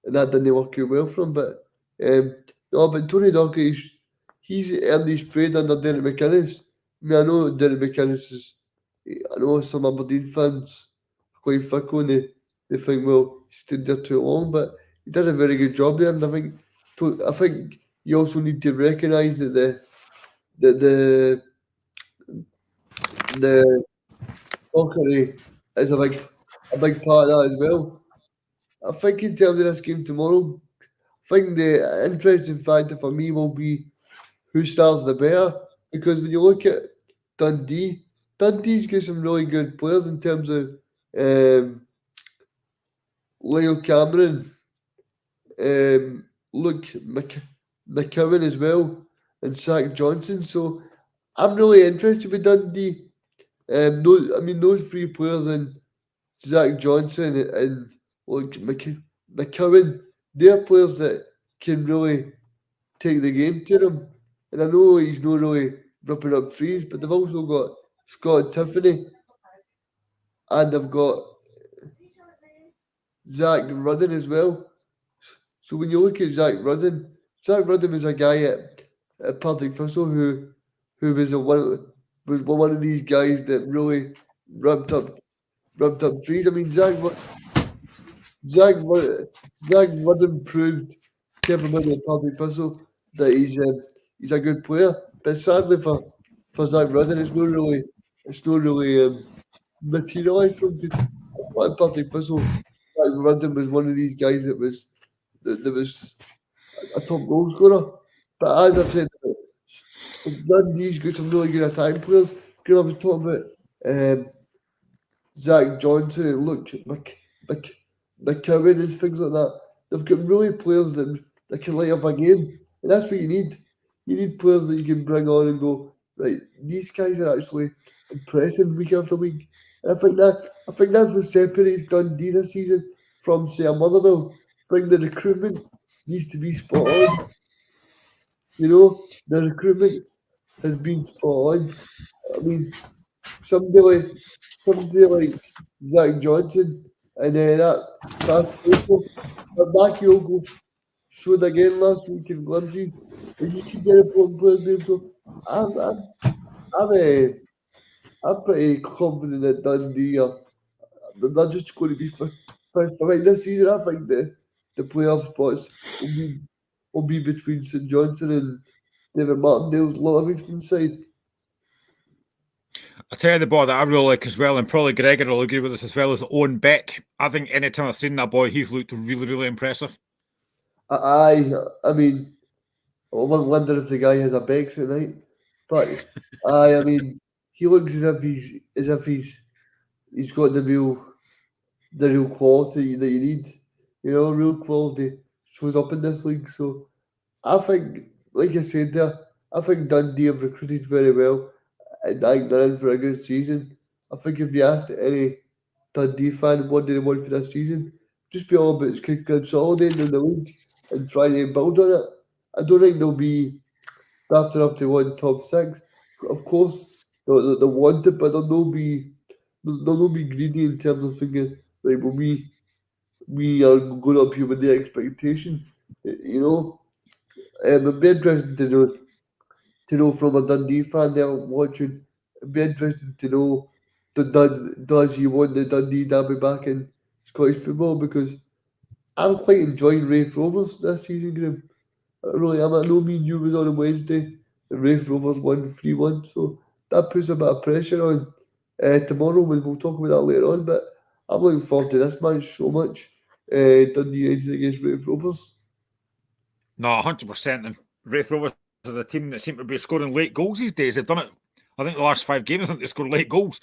and that didn't work out well for him. But but Tony Dockett, he's earned his trade under Derek McInnes. I mean, I know Derek McInnes is. I know some Aberdeen fans are quite fickle, and they think, well, he stayed there too long, but he did a very good job there. And I think you also need to recognise that the Dockery is a big part of that as well. I think in terms of this game tomorrow, I think the interesting factor for me will be who starts the better, because when you look at Dundee's got some really good players in terms of Leo Cameron, Luke McCowan as well, and Zach Johnson. So I'm really interested with Dundee. Those three players, and Zach Johnson and Luke McCowan, they're players that can really take the game to them. And I know he's not really ripping up trees, but they've also got Scott Tiffany, and they've got Zach Rudden as well. So when you look at Zach Rudden was a guy at Partick Thistle who was one of these guys that really ripped up trees. I mean, Zach Rudden proved to everybody at Partick Thistle that he's a good player. But sadly for Zach Rudden, it's not really materialised for him, because at Partick Thistle, Zach Rudden was one of these guys that was a top goal scorer. But as I've said, Dundee's got some really good attacking players. I was talking about Zach Johnson and Luke McCowan and things like that. They've got really players that can light up a game, and that's what you need. You need players that you can bring on and go, right, these guys are actually impressing week after week. And I think that's what separates Dundee this season from, say, a Motherwell. I think the recruitment needs to be spot on. You know, the recruitment has been spot on. I mean, somebody like Zach Johnson and that Bakayoko showed again last week in glimpses that you can get important players there. So I'm pretty confident that Dundee they're just going to be first behind this season. I think the playoff spots will be between St Johnson and David Martindale's Livingston side. I tell you the boy that I really like as well, and probably Gregor will agree with this as well, as Owen Beck. I think anytime I've seen that boy, he's looked really, really impressive. I mean, I wonder if the guy has a Bex tonight. But I mean, he looks as if he's got the real quality that you need. You know, real quality shows up in this league. So I think, like I said there, I think Dundee have recruited very well, and I think they're in for a good season. I think if you asked any Dundee fan what do they want for this season, just be all about consolidating in the league and trying to build on it. I don't think they'll be drafted up to one top six. Of course, they'll want it, but they'll not be greedy in terms of thinking, right, well, we are going up here with the expectation. You know, it'd be interesting to know from a Dundee fan there watching. It'd be interesting to know does he want the Dundee derby back in Scottish football, because I'm quite enjoying Rafe Rovers this season, Graham. I really am. I know me and you was on a Wednesday and Rafe Rovers won 3-1, so that puts a bit of pressure on tomorrow, when we'll talk about that later on. But I'm looking forward to this match so much. Dundee United against Rafe Rovers. No, 100%. And Wraith Rovers are the team that seem to be scoring late goals these days. They've done it, I think, the last 5 games, I think they scored late goals.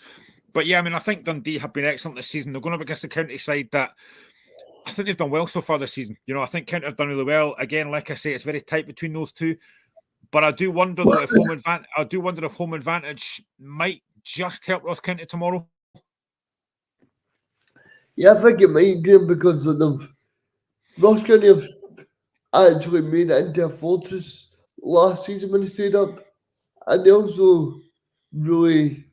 But yeah, I mean, I think Dundee have been excellent this season. They're going up against the County side that I think they've done well so far this season. You know, I think County have done really well. Again, like I say, it's very tight between those two. But I do wonder though if home advantage might just help Ross County tomorrow. Yeah, I think it might, Graham, because Ross County have actually made it into a fortress last season when they stayed up. And they also really,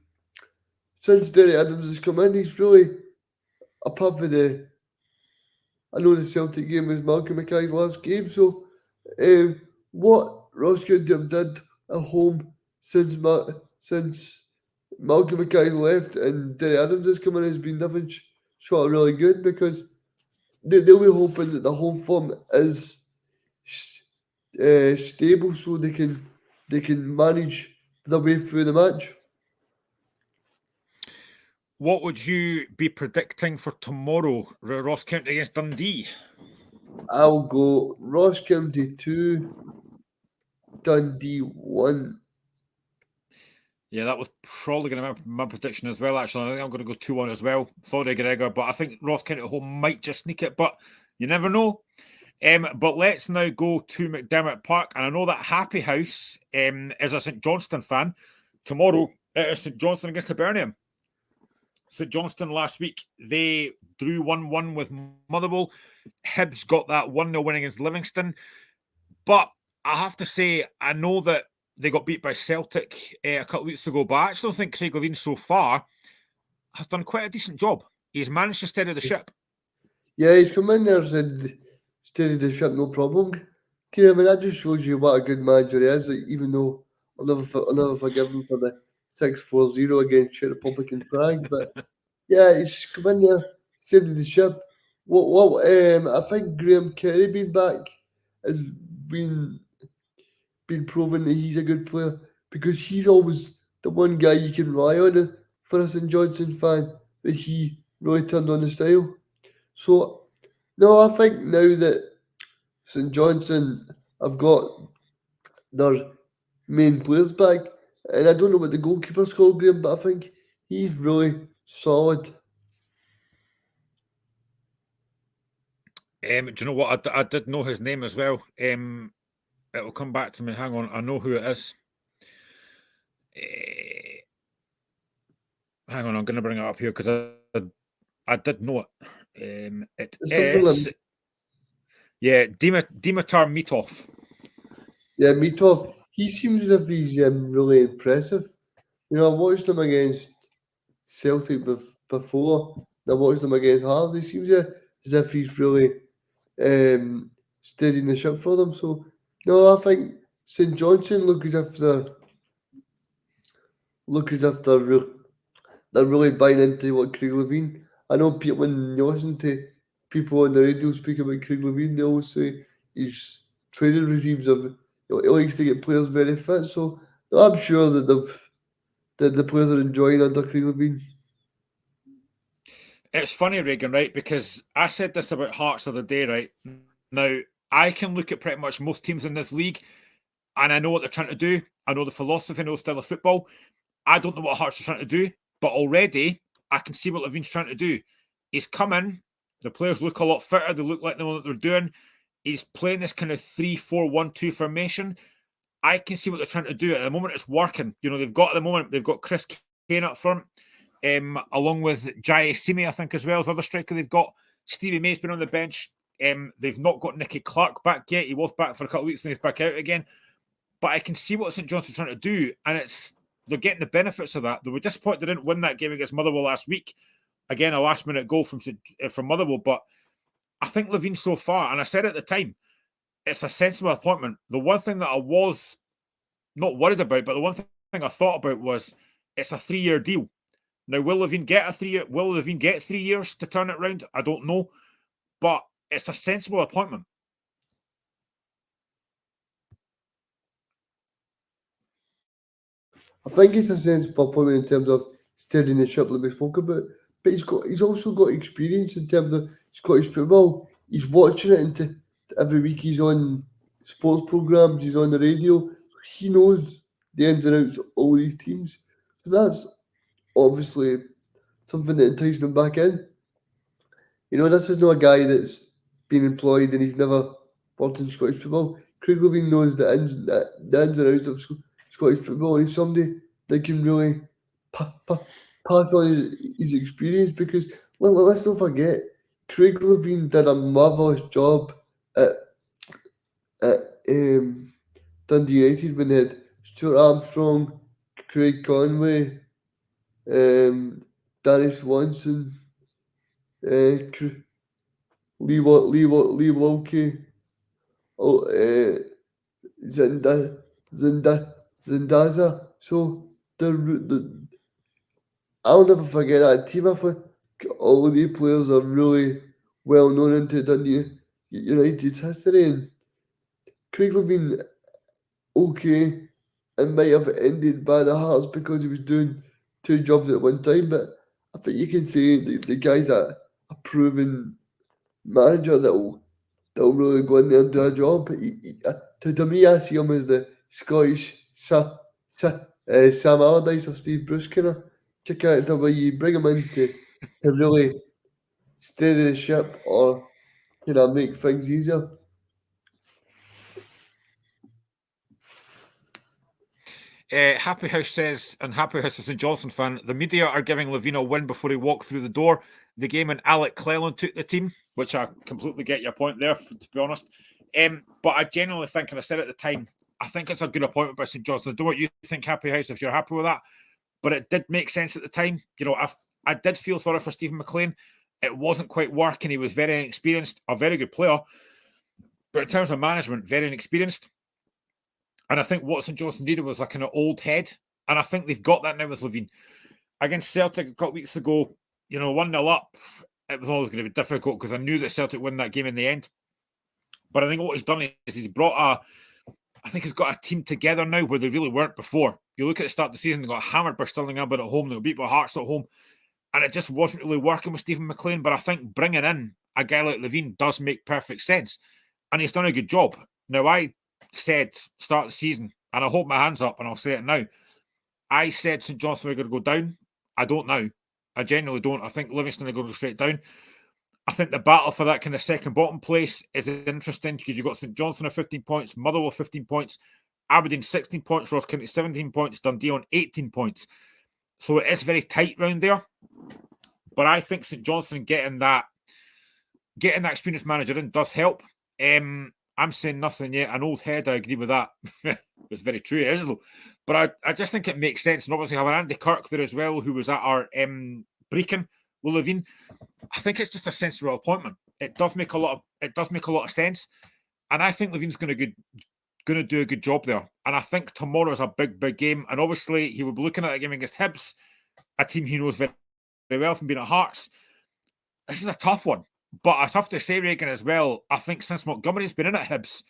since Derek Adams has come in, he's really, apart from I know the Celtic game was Malcolm Mackay's last game, so what Ross County have did at home since Malcolm Mackay's left and Derek Adams has come in has been nothing short of really good, because they'll be hoping that the home form is stable, so they can manage their way through the match. What would you be predicting for tomorrow, Ross County against Dundee? I'll go Ross County 2, Dundee 1. Yeah, that was probably going to be my prediction as well, actually. I think I'm going to go 2-1 as well. Sorry, Gregor, but I think Ross County at home might just sneak it, but you never know. But let's now go to McDermott Park. And I know that Happy House is a St Johnstone fan. Tomorrow, it is St Johnstone against Hibernian. St Johnstone last week, they drew 1-1 with Motherwell. Hibs got that 1-0 win against Livingston. But I have to say, I know that they got beat by Celtic a couple of weeks ago, but I actually think Craig Levein so far has done quite a decent job. He's managed to steady the ship. Yeah, he's come in there and steadied the ship, no problem. Okay, I mean, that just shows you what a good manager he is, even though I'll never forgive him for the 6-4-0 against Czech Republic in Prague. But yeah, he's come in there, steadied the ship. I think Graham Kerry being back has been proven that he's a good player, because he's always the one guy you can rely on for a St Johnstone fan, that he really turned on the style. So, no, I think now that St Johnstone have got their main players back, and I don't know what the goalkeeper's called, Graham, but I think he's really solid. Do you know what? I did know his name as well. It'll come back to me. Hang on. I know who it is. Hang on. I'm going to bring it up here because I did know it. It is... Yeah, Dimitar Mitov. Yeah, Mitov. He seems as if he's really impressive. You know, I watched him against Celtic before. I watched him against Hearts. He seems as if he's really steadying the ship for them. So, no, I think St Johnstone look as if they're really buying into what Craig Levein. I know when you listen to people on the radio speak about Craig Levein, they always say his training regimes he likes to get players very fit. So, no, I'm sure that that the players are enjoying under Craig Levein? It's funny, Reagan, right? Because I said this about Hearts the other day, right? Now, I can look at pretty much most teams in this league and I know what they're trying to do. I know the philosophy, I know the style of football. I don't know what Hearts are trying to do, but already I can see what Levein's trying to do. He's come in, the players look a lot fitter, they look like they know what they're doing. He's playing this kind of 3-4-1-2 formation. I can see what they're trying to do. At the moment, it's working. You know, they've got Chris Kane up front, along with Jai Simi, I think, as well as other striker they've got. Stevie May's been on the bench. They've not got Nicky Clark back yet. He was back for a couple of weeks and he's back out again. But I can see what St Johnstone's trying to do, and they're getting the benefits of that. They were disappointed they didn't win that game against Motherwell last week. Again, a last-minute goal from Motherwell, but I think Levein so far, and I said at the time, it's a sensible appointment. The one thing that I was not worried about, but the one thing I thought about was it's a 3-year deal. Now, will Levein get 3 years to turn it around? I don't know, but it's a sensible appointment. I think it's a sensible appointment in terms of steadying the ship like we spoke about, but he's also got experience in terms of Scottish football. He's watching it into every week. He's on sports programs. He's on the radio. He knows the ins and outs of all these teams. So that's obviously something that enticed him back in. You know, this is not a guy that's been employed and he's never worked in Scottish football. Craig Levein knows the ins and outs of Scottish football, and he's somebody that can really pass on his experience, because let's not forget, Craig Levein did a marvellous job at Dundee United when they had Stuart Armstrong, Craig Conway, Danny Swanson, Lee Wilkie, Zendaza. So I'll never forget that team. I think all of these players are really well known into Dundee United's history, and Craig Levein, okay, and might have ended by the Hearts because he was doing two jobs at one time, but I think you can say the guy's a proven manager that'll really go in there and do a job. To me, I see him as the Scottish Sam Allardyce of Steve Bruce kind of character, where you bring him in to really steady the ship or kind of make things easier. Happy House says, and Happy House is a Johnson fan, the media are giving Levein a win before he walked through the door. The game when Alec Cleland took the team, which I completely get your point there, to be honest. But I genuinely think, and I said at the time, I think it's a good appointment by St Johnstone. I don't know what you think, Happy House, if you're happy with that. But it did make sense at the time. You know, I did feel sorry for Stephen McLean. It wasn't quite working. He was very inexperienced, a very good player. But in terms of management, very inexperienced. And I think what St Johnstone needed was like an old head. And I think they've got that now with Levein. Against Celtic a couple of weeks ago, you know, 1-0 up, it was always going to be difficult because I knew that Celtic win that game in the end. But I think what he's done is he's brought I think he's got a team together now where they really weren't before. You look at the start of the season, they got hammered by Stirling Albion at home, they were beat by Hearts at home, and it just wasn't really working with Stephen McLean. But I think bringing in a guy like Levein does make perfect sense, and he's done a good job. Now, I said start of the season, and I hold my hands up and I'll say it now, I said St Johnstone were going to go down. I don't now. I genuinely don't. I think Livingston are going to go straight down. I think the battle for that kind of second bottom place is interesting because you've got St Johnstone at 15 points, Motherwell 15 points, Aberdeen 16 points, Ross County 17 points, Dundee on 18 points. So it is very tight round there. But I think St Johnstone getting that experienced manager in does help. I'm saying nothing yet. An old head, I agree with that. It's very true, it is though. But I just think it makes sense. And obviously having Andy Kirk there as well, who was at our Brecon with Levein, I think it's just a sensible appointment. It does make a lot of sense, and I think Levein's going to do a good job there. And I think tomorrow is a big game. And obviously he will be looking at a game against Hibs, a team he knows very, very well from being at Hearts. This is a tough one, but I have to say, Reagan, as well, I think since Montgomery's been in at Hibs,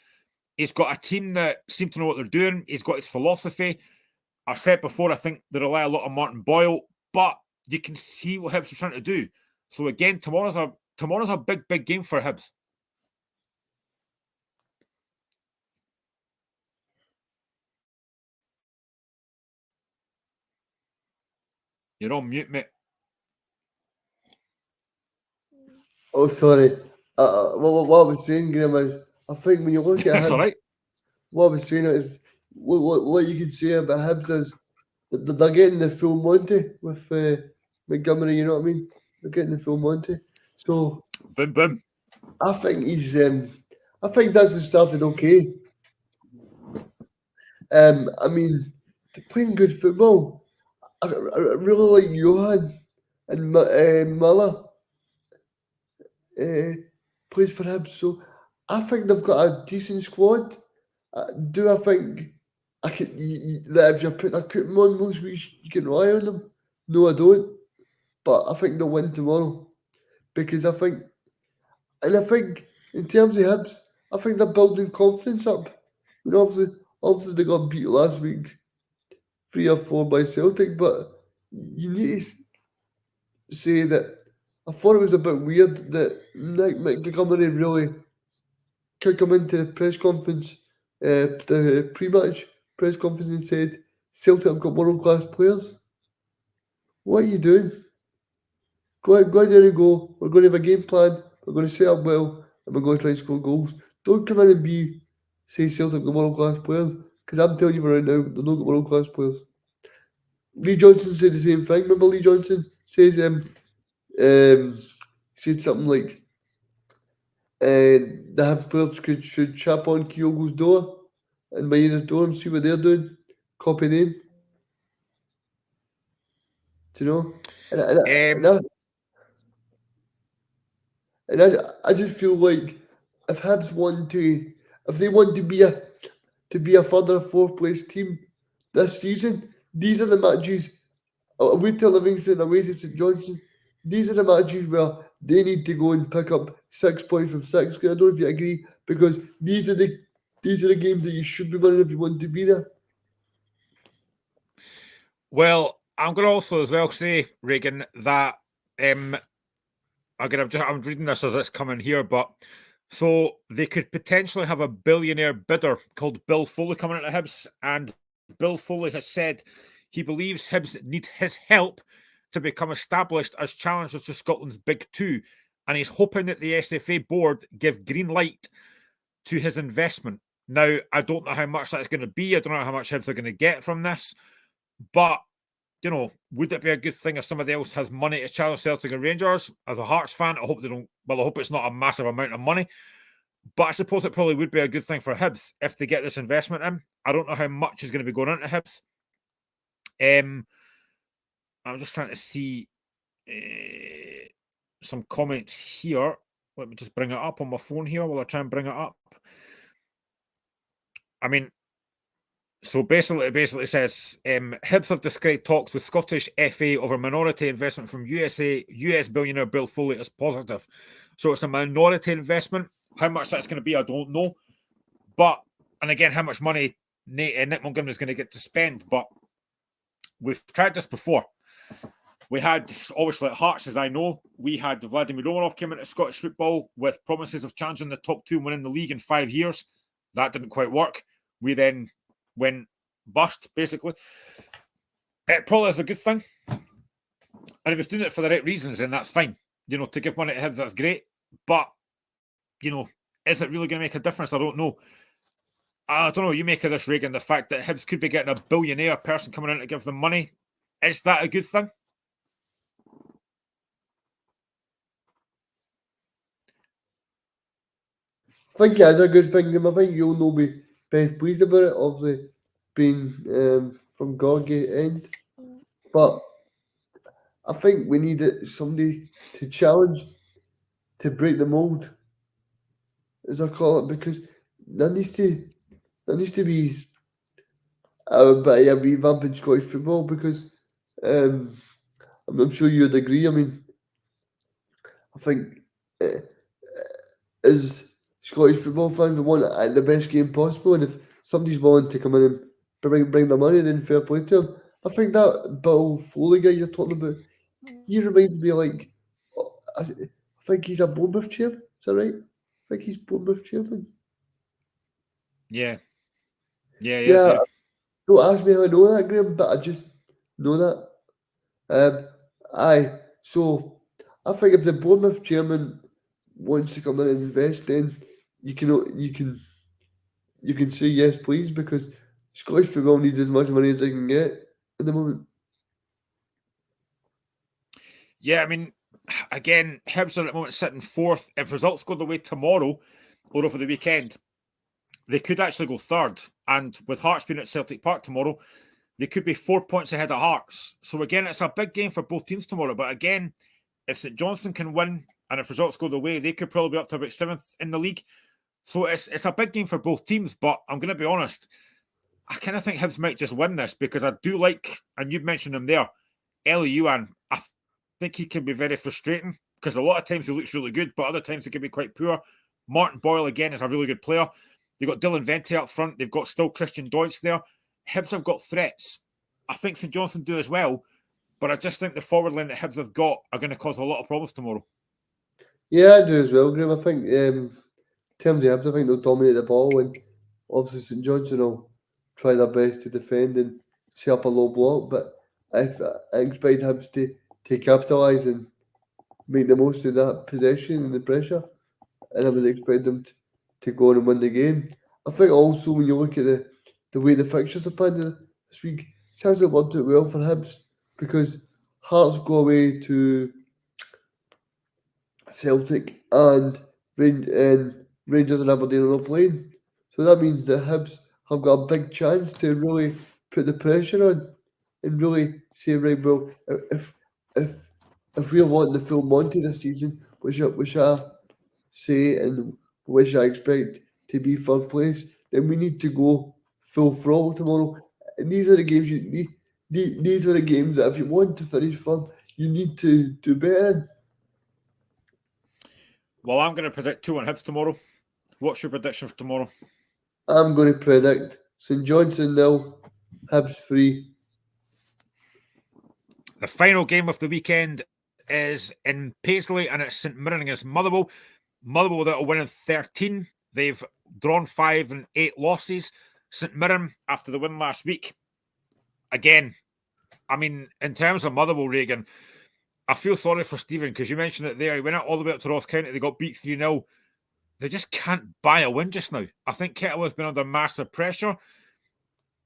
he's got a team that seem to know what they're doing. He's got his philosophy. I said before, I think they rely a lot on Martin Boyle, but you can see what Hibs are trying to do. So again, tomorrow's a big game for Hibs. You're on mute, mate. Oh, sorry. What I was saying, Graham, is I think when you look at That's Hibs, all right. what I was saying is what you can say about Hibs is that they're getting the full Monty with Montgomery. You know what I mean? They're getting the full Monty. So Boom, boom. I think he's. I think that's started okay. I mean, they're playing good football. I really like Johan and Muller plays for Hibs. So I think they've got a decent squad. Do I think I could that if you're putting a Cooper on most weeks, you can rely on them? No, I don't. But I think they'll win tomorrow because I think in terms of Hibs, I think they're building confidence up. You know, obviously they got beat last week, 3-4 by Celtic, but you need to say that I thought it was a bit weird that Nick Montgomery really could come into the press conference, the pre-match press conference, and said Celtic have got world-class players. What are you doing? Go out there and go. We're going to have a game plan. We're going to set up well, and we're going to try and score goals. Don't come in and say Celtic got world-class players, because I'm telling you right now, they're not got world-class players. Lee Johnson said the same thing. Remember Lee Johnson says said something like the Hibs players should chap on Kyogo's door and Mayena's door and see what they're doing. Copy them. Do you know? And I just feel like if Hibs if they want to be a further fourth place team this season, these are the matches away to Livingston, away to St Johnstone. These are the matches where they need to go and pick up 6 points from 6. I don't know if you agree, because these are the games that you should be winning if you want to be there. Well, I'm going to also as well say, Reagan, that I'm reading this as it's coming here, but so they could potentially have a billionaire bidder called Bill Foley coming into Hibs, and Bill Foley has said he believes Hibs need his help to become established as challengers to Scotland's Big Two, and he's hoping that the SFA board give green light to his investment. Now, I don't know how much that's going to be. I don't know how much Hibs are going to get from this, but you know, would it be a good thing if somebody else has money to challenge Celtic and Rangers? As a Hearts fan, I hope they don't. Well, I hope it's not a massive amount of money, but I suppose it probably would be a good thing for Hibs if they get this investment in. I don't know how much is going to be going into Hibs. I'm just trying to see some comments here. Let me just bring it up on my phone here while I try and bring it up. I mean, so basically, it basically says Hibs have described talks with Scottish FA over minority investment from US billionaire Bill Foley as positive. So it's a minority investment. How much that's going to be, I don't know. But, and again, how much money Nick Montgomery is going to get to spend. But we've tried this before. We had, obviously, at Hearts, as I know, we had Vladimir Romanov came into Scottish football with promises of challenging the top two and winning the league in 5 years. That didn't quite work. We then went bust, basically. It probably is a good thing. And if he's doing it for the right reasons, then that's fine. You know, to give money to Hibs, that's great. But, you know, is it really going to make a difference? I don't know. I don't know what you make of this, Reagan, the fact that Hibs could be getting a billionaire person coming in to give them money. Is that a good thing? I think it is a good thing. I think you'll know be best pleased about it, obviously being from Gorgie end. But I think we need somebody to challenge, to break the mould, as I call it, because there needs to be a bit of a revamp in Scottish football, because I'm sure you'd agree. I mean, I think as Scottish football fans, we want the best game possible, and if somebody's willing to come in and bring the money, then fair play to him. I think that Bill Foley guy you're talking about, he reminds me like, I think he's a Bournemouth chairman. Is that right? I think he's Bournemouth chairman. Yeah. Yeah, he is, Yeah, yeah. don't ask me how I know that, Graham, but I just know that. Aye. So I think if the Bournemouth chairman wants to come in and invest, then you can say yes, please, because Scottish football needs as much money as they can get at the moment. Yeah, I mean, again, Hibs are at the moment sitting fourth. If results go the way tomorrow or over the weekend, they could actually go third. And with Hearts being at Celtic Park tomorrow, they could be 4 points ahead of Hearts. So again, it's a big game for both teams tomorrow. But again, if St Johnstone can win and if results go the way, they could probably be up to about 7th in the league. So it's a big game for both teams. But I'm going to be honest, I kind of think Hibs might just win this because I do like, and you've mentioned him there, Eli Yuan. I think he can be very frustrating because a lot of times he looks really good, but other times he can be quite poor. Martin Boyle, again, is a really good player. They've got Dylan Vente up front. They've got still Christian Deutsch there. Hibs have got threats. I think St Johnstone do as well, but I just think the forward line that Hibs have got are going to cause a lot of problems tomorrow. Yeah, I do as well, Graham. I think in terms of Hibs, I think they'll dominate the ball, and obviously St Johnstone will try their best to defend and set up a low block. But I expect Hibs to capitalise and make the most of that possession and the pressure, and I would expect them to go on and win the game. I think also when you look at the way the fixtures are planned this week, it hasn't worked out well for Hibs because Hearts go away to Celtic and Rangers and Aberdeen are not playing. So that means that Hibs have got a big chance to really put the pressure on and really say, right, well, if if we're wanting the full Monty this season, which I say and which I expect to be third place, then we need to go full throttle tomorrow. And these are the games you need. These are the games that if you want to finish third, you need to do better. Well, I'm going to predict 2-1 Hibs tomorrow. What's your prediction for tomorrow? I'm going to predict St Johnstone 0, Hibs 3. The final game of the weekend is in Paisley and it's St Mirren against Motherwell. Motherwell without a win in 13. They've drawn 5 and 8 losses. St Mirren, after the win last week, again, I mean, in terms of Motherwell, Reagan, I feel sorry for Stephen because you mentioned it there. He went out all the way up to Ross County. They got beat 3-0. They just can't buy a win just now. I think Kettlewell's been under massive pressure.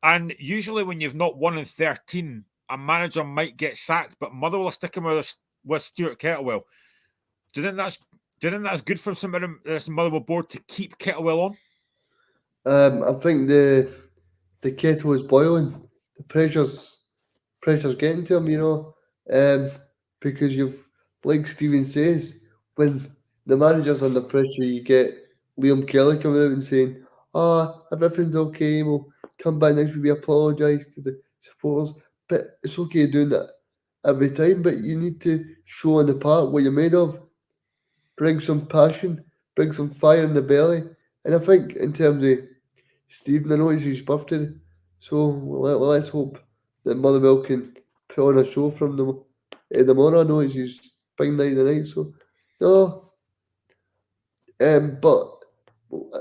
And usually when you've not won in 13, a manager might get sacked, but Motherwell are sticking with Stuart Kettlewell. Do you think that's good for some of this Motherwell board to keep Kettlewell on? I think the kettle is boiling. The pressure's getting to him, because you've, like Stephen says, when the manager's under pressure, you get Liam Kelly coming out and saying, everything's okay, we'll come back next week, we apologise to the supporters. But it's okay doing that every time, but you need to show on the park what you're made of. Bring some passion, bring some fire in the belly. And I think in terms of Stephen, I know it's his birthday, so let's hope that Motherwell can put on a show from the morning. I know it's his big night tonight, so no. But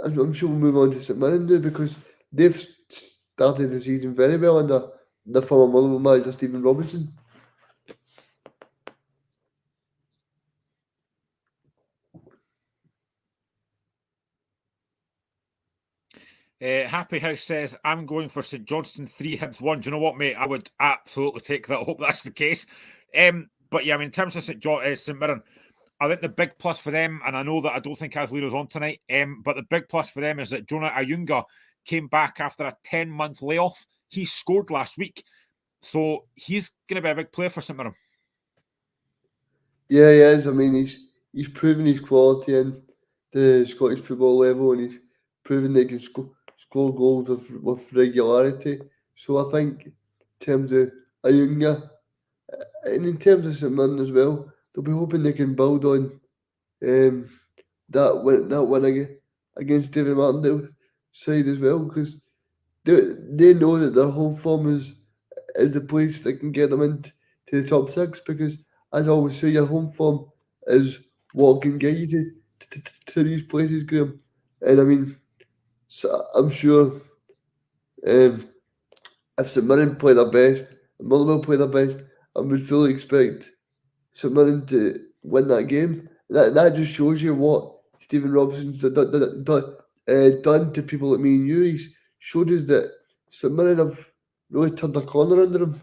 I'm sure we'll move on to St Mirren now because they've started the season very well under the former Motherwell manager Stephen Robinson. Happy House says, I'm going for St Johnstone 3, Hibs 1. Do you know what, mate? I would absolutely take that. I hope that's the case. But yeah, I mean, in terms of St Mirren, I think the big plus for them, and I know that I don't think Aslino's on tonight, but the big plus for them is that Jonah Ayunga came back after a 10-month layoff. He scored last week. So he's going to be a big player for St Mirren. Yeah, he is. I mean, he's proven his quality in the Scottish football level, and he's proven that he can score goals with regularity. So I think in terms of Ayunga, and in terms of St Mirren as well, they'll be hoping they can build on that win against David Martindale's side as well, because they know that their home form is the place that can get them into the top six because, as I always say, your home form is what can get you to these places, Graham. And I mean, so I'm sure um, if St Mirren play their best, and Motherwell play their best, I would fully expect St Mirren to win that game. That just shows you what Stephen Robson's done to people like me and you. He's showed us that St Mirren have really turned a corner under him.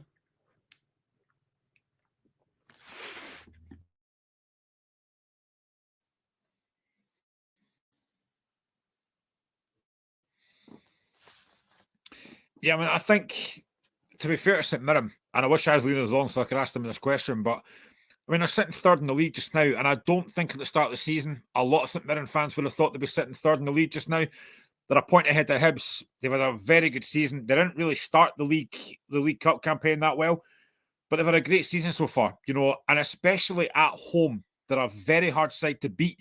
Yeah, I mean, I think, to be fair to St Mirren, and I wish I was leading us along so I could ask them this question, but I mean, they're sitting third in the league just now, and I don't think at the start of the season, a lot of St Mirren fans would have thought they'd be sitting third in the league just now. They're a point ahead of Hibs. They've had a very good season. They didn't really start the League Cup campaign that well, but they've had a great season so far, and especially at home, they're a very hard side to beat.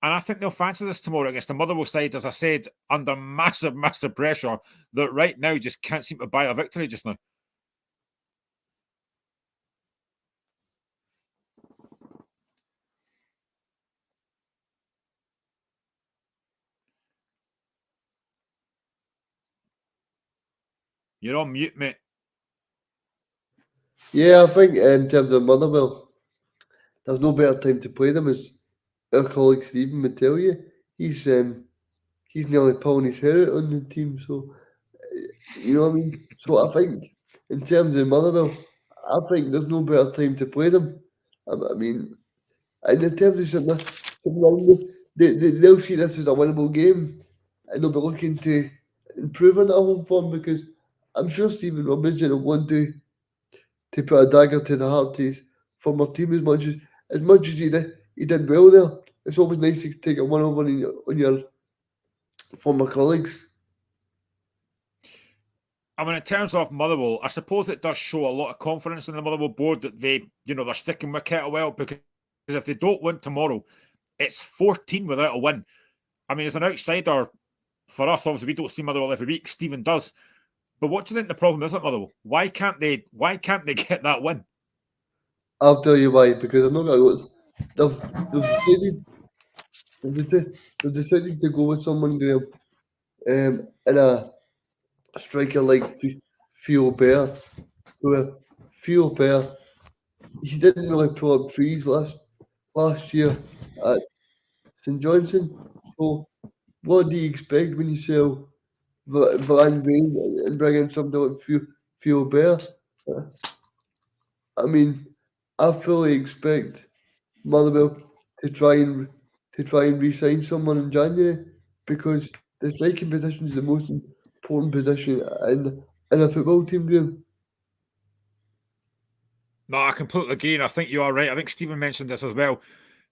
And I think they'll fancy this tomorrow against the Motherwell side, as I said, under massive, massive pressure that right now just can't seem to buy a victory just now. You're on mute, mate. Yeah, I think in terms of Motherwell, there's no better time to play them, as our colleague Stephen would tell you. He's nearly pulling his hair out on the team, so you know what I mean. So I think in terms of Motherwell, I think there's no better time to play them. I mean, and in terms of they'll see this as a winnable game, and they'll be looking to improve on that home form because I'm sure Stephen Robinson will want to put a dagger to the heart to his former team as much as he did well there. It's always nice to take a one over on your former colleagues. I mean, in terms of Motherwell, I suppose it does show a lot of confidence in the Motherwell board that they're sticking with Kettlewell, because if they don't win tomorrow, it's 14 without a win. I mean, as an outsider, for us, obviously, we don't see Motherwell every week. Stephen does. But what do you think the problem is at Motherwell? Why can't they get that win? I'll tell you why, because I'm not going to go. They've decided, they've decided to go with someone, Graham, in a striker like Theo Bear, who Theo Bear, he didn't really pull up trees last year at St Johnson. So what do you expect when you sell Van Veen and bring in somebody like Theo Bear? I mean, I fully expect Motherwell to try and re-sign someone in January because the striking position is the most important position in a football team, Graham. No, I completely agree, and I think you are right. I think Stephen mentioned this as well.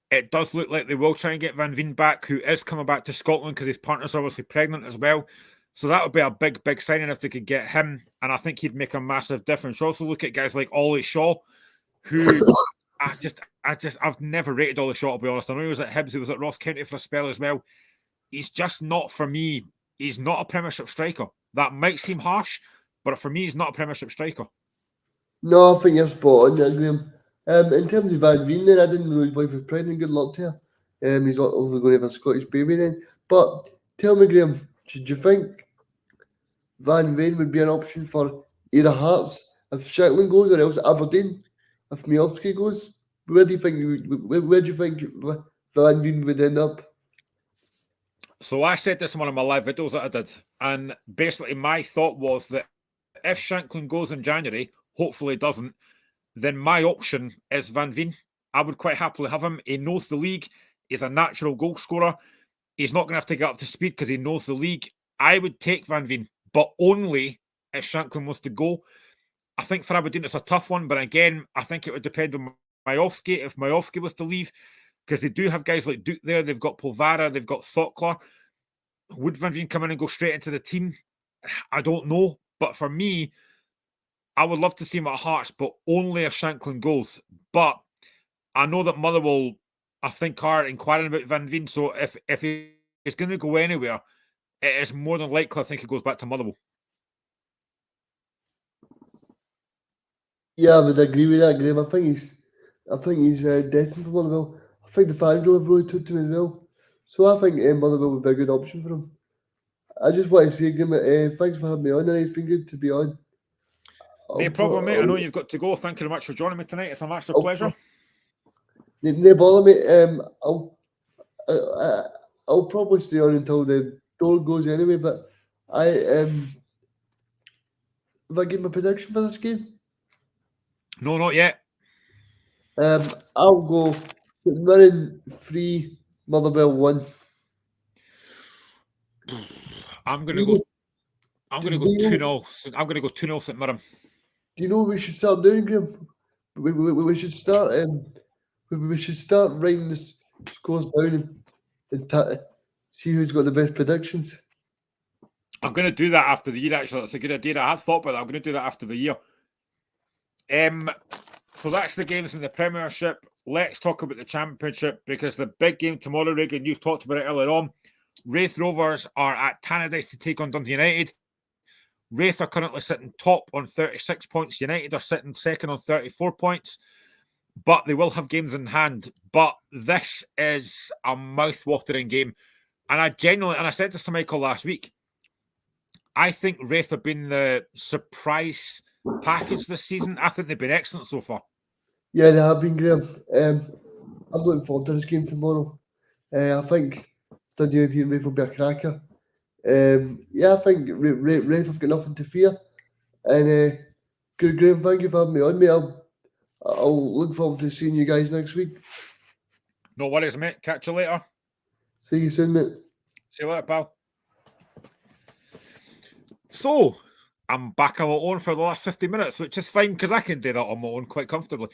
It does look like they will try and get Van Veen back, who is coming back to Scotland because his partner's obviously pregnant as well. So that would be a big, big signing if they could get him, and I think he'd make a massive difference. You also look at guys like Ollie Shaw, who I've never rated Ollie Shaw, to be honest. I know he was at Hibs, he was at Ross County for a spell as well. He's just not, for me, he's not a Premiership striker. That might seem harsh, but for me, he's not a Premiership striker. No, I think you're spot on there, Graham. In terms of Van Veen, then I didn't know his wife was pregnant. Good luck to her. He's obviously going to have a Scottish baby then. But tell me, Graham, should you think Van Veen would be an option for either Hearts if Shetland goes, or else Aberdeen if Miovski goes? Where do you think where do you think Van Veen would end up? So I said this in one of my live videos that I did, and basically my thought was that if Shanklin goes in January, hopefully doesn't, then my option is Van Veen. I would quite happily have him. He knows the league. He's a natural goal scorer. He's not going to have to get up to speed because he knows the league. I would take Van Veen, but only if Shanklin was to go. I think for Aberdeen it's a tough one, but again, I think it would depend on Miovski if Miovski was to leave, because they do have guys like Duke there. They've got Polvara, they've got Thokler. Would Van Veen come in and go straight into the team? I don't know. But for me, I would love to see him at Hearts, but only if Shanklin goes. But I know that Motherwell, I think, are inquiring about Van Veen. So if he's going to go anywhere, it is more than likely, I think, he goes back to Motherwell. Yeah, I would agree with that, Graham. I think he's destined for Motherwell. I think the fans will have really took to him as well. So I think Motherwell would be a good option for him. I just want to say, Graham, thanks for having me on tonight. It's been good to be on. No I'll, problem, mate. I know pro- you've got to go. Thank you very much for joining me tonight. It's an absolute I'll, pleasure. no bother me. I'll probably stay on until the door goes anyway. But if I give my prediction for this game, No, not yet. I'll go running 3, Motherwell 1. I'm Do gonna you go. know, I'm do gonna go you 2-0. I'm gonna go 2-0 St Mirren. do you know what we should start doing, Graham? We should start we should start writing the scores down and see who's got the best predictions. I'm gonna do that after the year. Actually, that's a good idea. I had thought about that. I'm gonna do that after the year. So that's the games in the Premiership. Let's talk about the Championship because the big game tomorrow, Regan, you've talked about it earlier on. Raith Rovers are at Tannadice to take on Dundee United. Raith are currently sitting top on 36 points. United are sitting second on 34 points. But they will have games in hand. But this is a mouth-watering game. And I said this to Michael last week, I think Raith have been the surprise package this season. I think they've been excellent so far. Yeah, they have been, Graham. I'm looking forward to this game tomorrow. I think Dundee United and Raith will be a cracker. Yeah, I think Raith have got nothing to fear. And good, Graham, thank you for having me on, mate. I'll look forward to seeing you guys next week. No worries, mate. Catch you later. See you soon, mate. See you later, pal. So, I'm back on my own for the last 50 minutes, which is fine because I can do that on my own quite comfortably.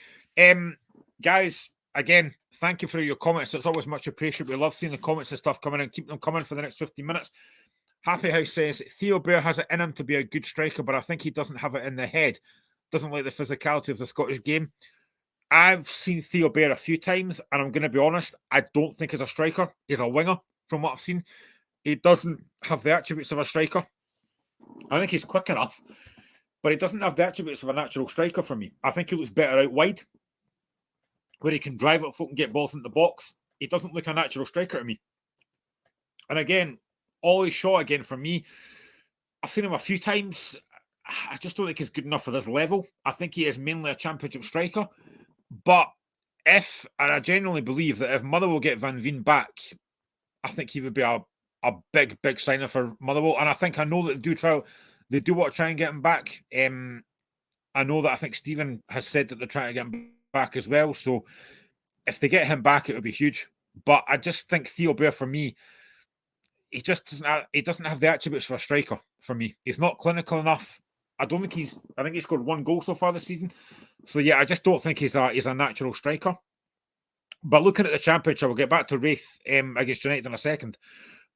Guys, again, thank you for your comments. It's always much appreciated. We love seeing the comments and stuff coming in. Keep them coming for the next 50 minutes. Happy House says, Theo Bear has it in him to be a good striker, but I think he doesn't have it in the head. Doesn't like the physicality of the Scottish game. I've seen Theo Bear a few times, and I'm going to be honest, I don't think he's a striker. He's a winger, from what I've seen. He doesn't have the attributes of a striker. I think he's quick enough, but he doesn't have the attributes of a natural striker for me. I think he looks better out wide, where he can drive up foot and get balls into the box. He doesn't look a natural striker to me. And again, Ollie Shaw, again, for me, I've seen him a few times. I just don't think he's good enough for this level. I think he is mainly a championship striker. But and I genuinely believe that if Motherwell get Van Veen back, I think he would be a big, big signer for Motherwell. And I know that they do want to try and get him back. I know that I think Stephen has said that they're trying to get him back as well. So if they get him back, it would be huge. But I just think Theo Bear, for me, he doesn't have the attributes for a striker for me. He's not clinical enough. I think he scored 1 goal so far this season. So yeah, I just don't think he's a natural striker. But looking at the Championship, we'll get back to Raith against United in a second.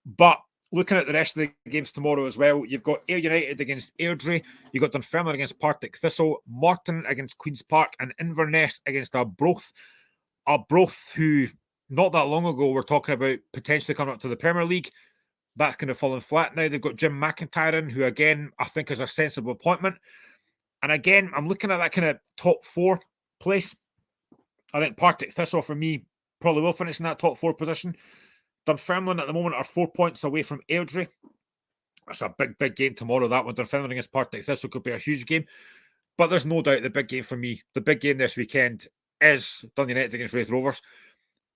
But looking at the rest of the games tomorrow as well, you've got Ayr United against Airdrie, you've got Dunfermline against Partick Thistle, Morton against Queen's Park, and Inverness against Arbroath. Arbroath, who not that long ago were talking about potentially coming up to the Premier League. That's kind of fallen flat now. They've got Jim McIntyre in, who again, I think is a sensible appointment. And again, I'm looking at that kind of top 4 place. I think Partick Thistle, for me, probably will finish in that top 4 position. Dunfermline at the moment are 4 points away from Airdrie. That's a big, big game tomorrow, that one. Dunfermline against Partick Thistle could be a huge game. But there's no doubt the big game for me, the big game this weekend is Dundee United against Raith Rovers.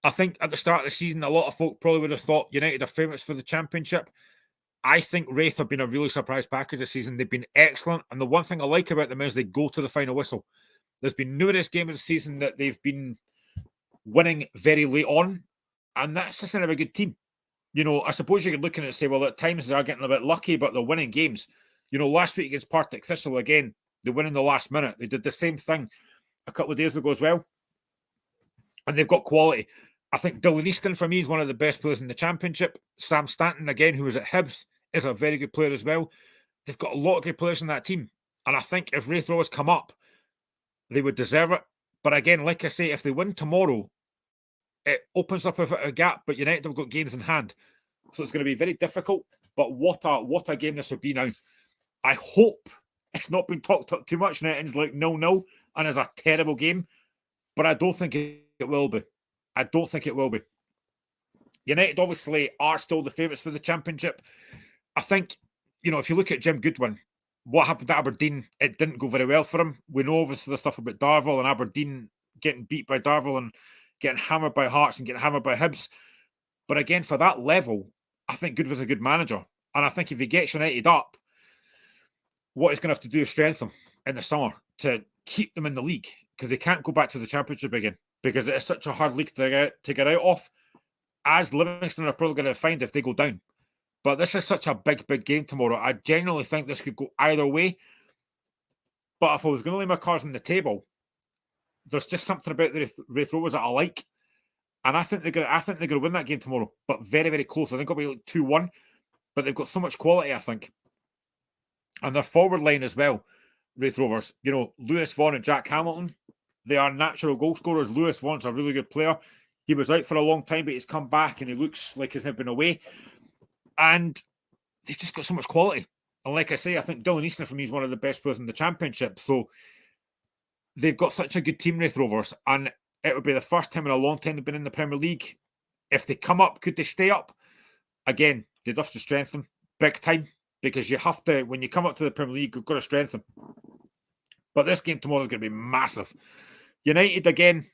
I think at the start of the season, a lot of folk probably would have thought United are favourites for the Championship. I think Raith have been a really surprise package this season. They've been excellent. And the one thing I like about them is they go to the final whistle. There's been numerous games of the season that they've been winning very late on. And that's just a good team. You know, I suppose you could look at it and say, well, at times they are getting a bit lucky, but they're winning games. You know, last week against Partick Thistle, again, they win in the last minute. They did the same thing a couple of days ago as well. And they've got quality. I think Dylan Easton, for me, is one of the best players in the Championship. Sam Stanton, again, who was at Hibs, is a very good player as well. They've got a lot of good players in that team. And I think if Raith Rovers come up, they would deserve it. But again, like I say, if they win tomorrow, it opens up a gap, but United have got games in hand. So it's going to be very difficult. But what a game this would be now. I hope it's not been talked up too much now. It's like, no. and is a terrible game, but I don't think it will be. I don't think it will be. United obviously are still the favourites for the Championship. I think, if you look at Jim Goodwin, what happened at Aberdeen, it didn't go very well for him. We know obviously the stuff about Darvel and Aberdeen getting beat by Darvel and getting hammered by Hearts and getting hammered by Hibs. But again, for that level, I think Goodwin's a good manager. And I think if he gets United up, what he's going to have to do is strengthen them in the summer to keep them in the league, because they can't go back to the Championship again, because it is such a hard league to get out of, as Livingston are probably going to find if they go down. But this is such a big, big game tomorrow. I genuinely think this could go either way. But if I was going to lay my cards on the table, there's just something about the Wraith Rovers that I like. And I think they're going to win that game tomorrow, but very, very close. I think it'll be like 2-1. But they've got so much quality, I think. And their forward line as well, Wraith Rovers. Lewis Vaughan and Jack Hamilton, they are natural goal scorers. Lewis Vaughan's a really good player. He was out for a long time, but he's come back and he looks like he's been away. And they've just got so much quality. And like I say, I think Dylan Easton for me is one of the best players in the Championship. So they've got such a good team, Wraith Rovers. And it would be the first time in a long time they've been in the Premier League. If they come up, could they stay up? Again, they'd have to strengthen big time, because you have to, when you come up to the Premier League, you've got to strengthen. But this game tomorrow is going to be massive. United, again,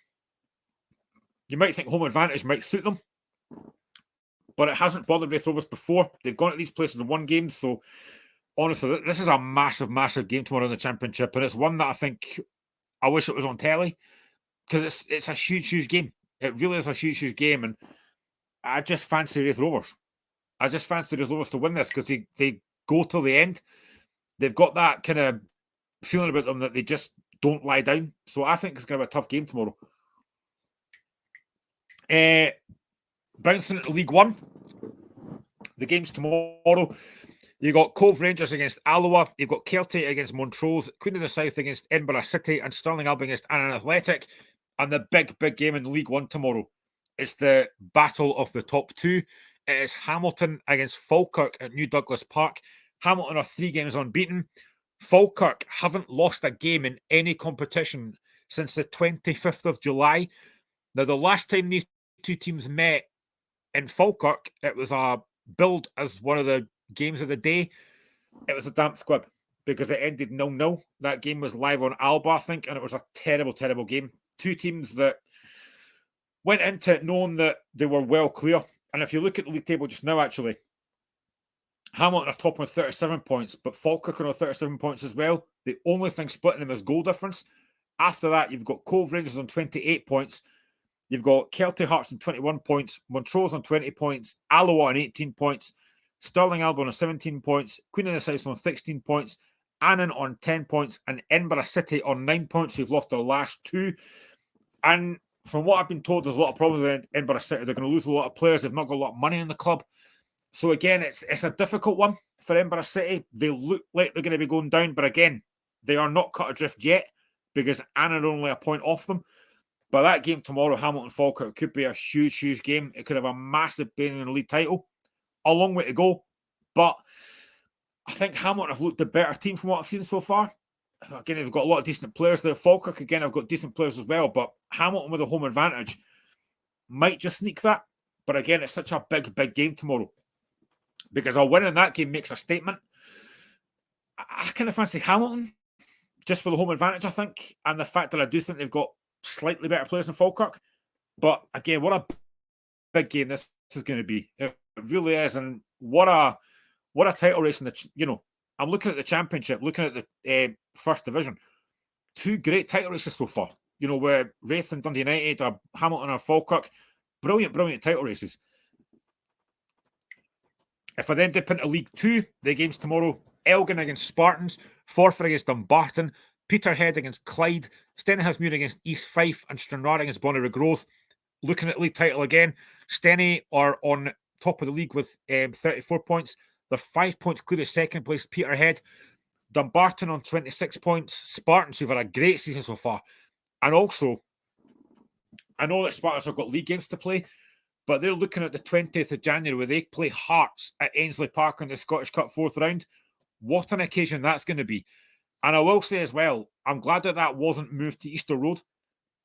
you might think home advantage might suit them, but it hasn't bothered Wraith Rovers before. They've gone to these places and won games. So honestly, this is a massive, massive game tomorrow in the Championship, and it's one that I think I wish it was on telly, because it's a huge, huge game. It really is a huge, huge game, and I just fancy Wraith Rovers. I just fancy Wraith Rovers to win this, because they go till the end. They've got that kind of feeling about them that they just don't lie down. So I think it's going to be a tough game tomorrow. Bouncing into League One, the games tomorrow. You've got Cove Rangers against Alloa. You've got Celtic against Montrose. Queen of the South against Edinburgh City. And Stirling Albion against Annan Athletic. And the big, big game in League One tomorrow. It's the battle of the top two. It is Hamilton against Falkirk at New Douglas Park. Hamilton are 3 games unbeaten. Falkirk haven't lost a game in any competition since the 25th of July. Now, the last time these two teams met in Falkirk, it was a billed as one of the games of the day. It was a damp squib because it ended 0-0. That game was live on Alba, I think, and it was a terrible, terrible game. Two teams that went into it knowing that they were well clear. And if you look at the league table just now, actually, Hamilton are top on 37 points, but Falkirk are on 37 points as well. The only thing splitting them is goal difference. After that, you've got Cove Rangers on 28 points. You've got Celtic Hearts on 21 points, Montrose on 20 points, Alloa on 18 points, Stirling Albion on 17 points, Queen of the South on 16 points, Annan on 10 points, and Edinburgh City on 9 points, who've lost their last 2. And from what I've been told, there's a lot of problems with Edinburgh City. They're going to lose a lot of players. They've not got a lot of money in the club. So again, it's a difficult one for Edinburgh City. They look like they're going to be going down, but again, they are not cut adrift yet because Annan are only a point off them. But that game tomorrow, Hamilton-Falkirk, could be a huge, huge game. It could have a massive bearing in the league title. A long way to go. But I think Hamilton have looked the better team from what I've seen so far. Again, they've got a lot of decent players there. Falkirk, again, have got decent players as well. But Hamilton with a home advantage might just sneak that. But again, it's such a big, big game tomorrow. Because a win in that game makes a statement. I kind of fancy Hamilton just for the home advantage, I think. And the fact that I do think they've got slightly better players than Falkirk. But again, what a big game this is going to be. It really is. And what a title race in the, I'm looking at the Championship, looking at the First Division. 2 great title races so far. Where Wraith and Dundee United are Hamilton or Falkirk. Brilliant, brilliant title races. If I then dip into League 2, the games tomorrow, Elgin against Spartans, Forfar against Dumbarton, Peterhead against Clyde, Stenhousemuir against East Fife, and Stranraer against Bonnyrigg Rose. Looking at league title again, Steny are on top of the league with 34 points. They're 5 points clear of second place, Peterhead. Dumbarton on 26 points. Spartans, who've had a great season so far. And also, I know that Spartans have got league games to play, but they're looking at the 20th of January where they play Hearts at Ainsley Park in the Scottish Cup 4th round. What an occasion that's going to be. And I will say as well, I'm glad that wasn't moved to Easter Road.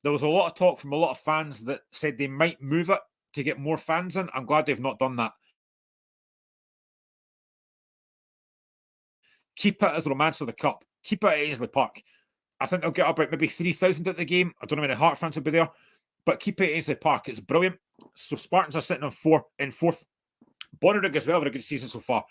There was a lot of talk from a lot of fans that said they might move it to get more fans in. I'm glad they've not done that. Keep it as the romance of the cup. Keep it at Ainsley Park. I think they'll get about maybe 3,000 at the game. I don't know how many Heart fans will be there, but keep it at Ainsley Park. It's brilliant. So Spartans are sitting on fourth. Bonnyrigg as well had a good season so far.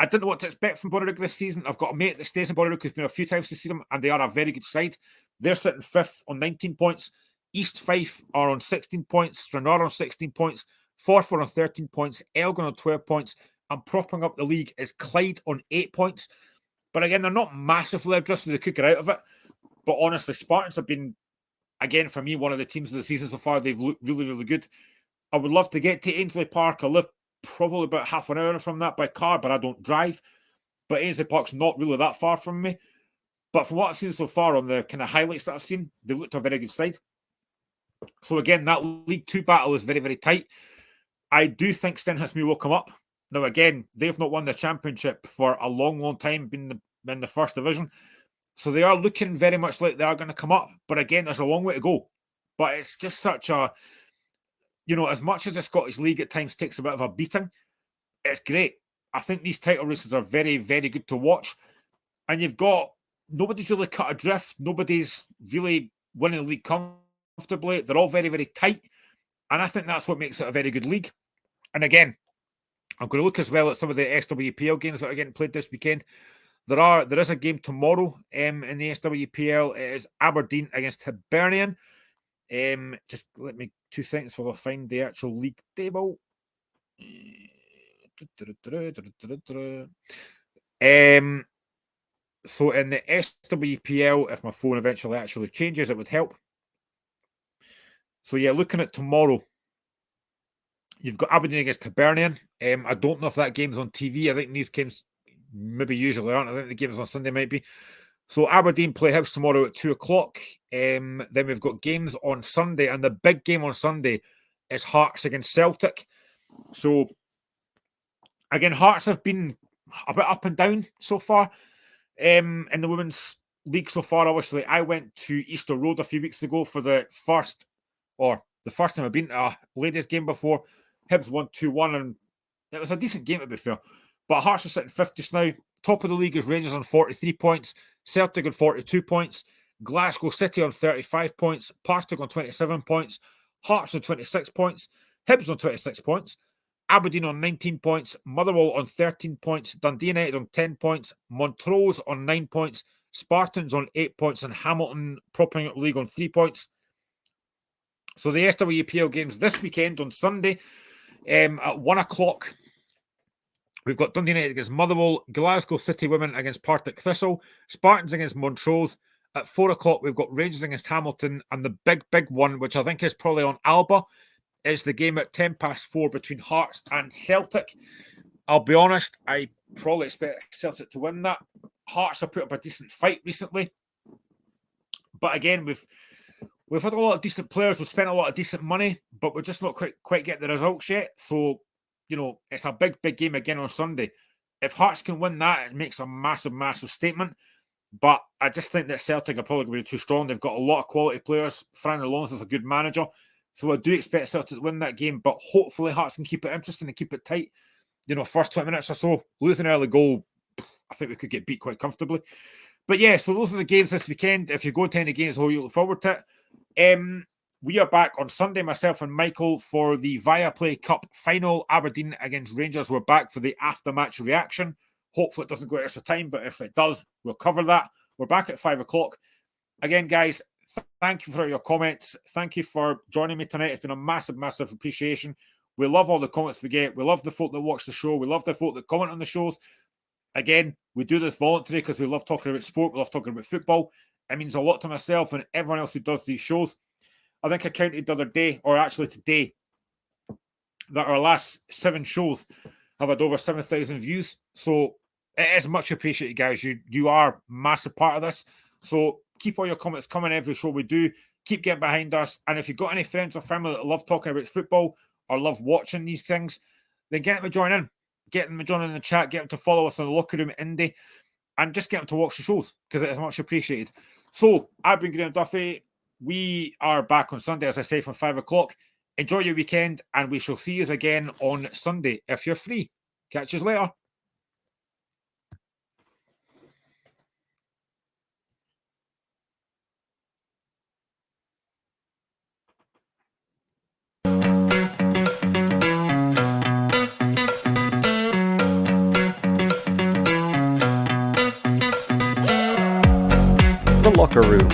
I didn't know what to expect from Bonnyrigg this season. I've got a mate that stays in Bonnyrigg who's been a few times to see them, and they are a very good side. They're sitting 5th on 19 points. East Fife are on 16 points. Stranraer on 16 points. Forfar on 13 points. Elgin on 12 points. And propping up the league is Clyde on 8 points. But again, they're not massively adjusted, so they could get out of it. But honestly, Spartans have been, again, for me, one of the teams of the season so far. They've looked really, really good. I would love to get to Ainsley Park. I live probably about half an hour from that by car, but I don't drive. But Ainsley Park's not really that far from me. But from what I've seen so far on the kind of highlights that I've seen, they've looked a very good side. So again, that League 2 battle is very, very tight. I do think Stenhousemuir will come up. Now, again, they've not won the championship for a long, long time, being in the first division. So they are looking very much like they are going to come up. But again, there's a long way to go. But it's just such a, as much as the Scottish League at times takes a bit of a beating, it's great. I think these title races are very, very good to watch. And nobody's really cut adrift. Nobody's really winning the league comfortably. They're all very, very tight. And I think that's what makes it a very good league. And again, I'm going to look as well at some of the SWPL games that are getting played this weekend. There is a game tomorrow in the SWPL. It is Aberdeen against Hibernian. Just let me 2 seconds while I find the actual league table. So in the SWPL, if my phone eventually actually changes, it would help. So yeah, looking at tomorrow, you've got Aberdeen against Hibernian. I don't know if that game's on TV. I think these games maybe usually aren't. I think the games on Sunday might be. So Aberdeen play Hibs tomorrow at 2:00. Then we've got games on Sunday, and the big game on Sunday is Hearts against Celtic. So again, Hearts have been a bit up and down so far in the women's league so far. Obviously, I went to Easter Road a few weeks ago for the first time I've been to a ladies' game before. Hibs won 2-1, and it was a decent game to be fair. But Hearts are sitting 5th just now. Top of the league is Rangers on 43 points, Celtic on 42 points, Glasgow City on 35 points, Partick on 27 points, Hearts on 26 points, Hibs on 26 points, Aberdeen on 19 points, Motherwell on 13 points, Dundee United on 10 points, Montrose on 9 points, Spartans on 8 points, and Hamilton propping up the league on 3 points. So the SWPL games this weekend on Sunday at 1:00. We've got Dundee United against Motherwell, Glasgow City Women against Partick Thistle, Spartans against Montrose. At 4:00, we've got Rangers against Hamilton, and the big one, which I think is probably on Alba, is the game at 4:10 between Hearts and Celtic. I'll be honest, I probably expect Celtic to win that. Hearts have put up a decent fight recently, but again, we've had a lot of decent players. We've spent a lot of decent money, but we're just not quite getting the results yet. So, it's a big game again on Sunday. If Hearts can win that, it makes a massive statement. But I just think that Celtic are probably going to be too strong. They've got a lot of quality players. Fran Alonso's a good manager. So I do expect Celtic to win that game, but hopefully Hearts can keep it interesting and keep it tight. First 20 minutes or so, losing an early goal, I think we could get beat quite comfortably. But yeah, so those are the games this weekend. If you go to any games, you look forward to it. We are back on Sunday, myself and Michael, for the Viaplay Cup final, Aberdeen against Rangers. We're back for the after-match reaction. Hopefully it doesn't go extra time, but if it does, we'll cover that. We're back at 5:00. Again, guys, thank you for your comments. Thank you for joining me tonight. It's been a massive appreciation. We love all the comments we get. We love the folk that watch the show. We love the folk that comment on the shows. Again, we do this voluntarily because we love talking about sport. We love talking about football. It means a lot to myself and everyone else who does these shows. I think I counted the other day, or actually today, that our last 7 shows have had over 7,000 views. So it is much appreciated, guys. You are a massive part of this. So keep all your comments coming every show we do. Keep getting behind us. And if you've got any friends or family that love talking about football or love watching these things, then get them to join in. Get them to join in the chat. Get them to follow us on the Locker Room Indie. and just get them to watch the shows because it is much appreciated. So I've been Graham Duffy. We are back on Sunday, as I say, from 5 o'clock. Enjoy your weekend, and we shall see you again on Sunday if you're free. Catch you later. The Locker Room,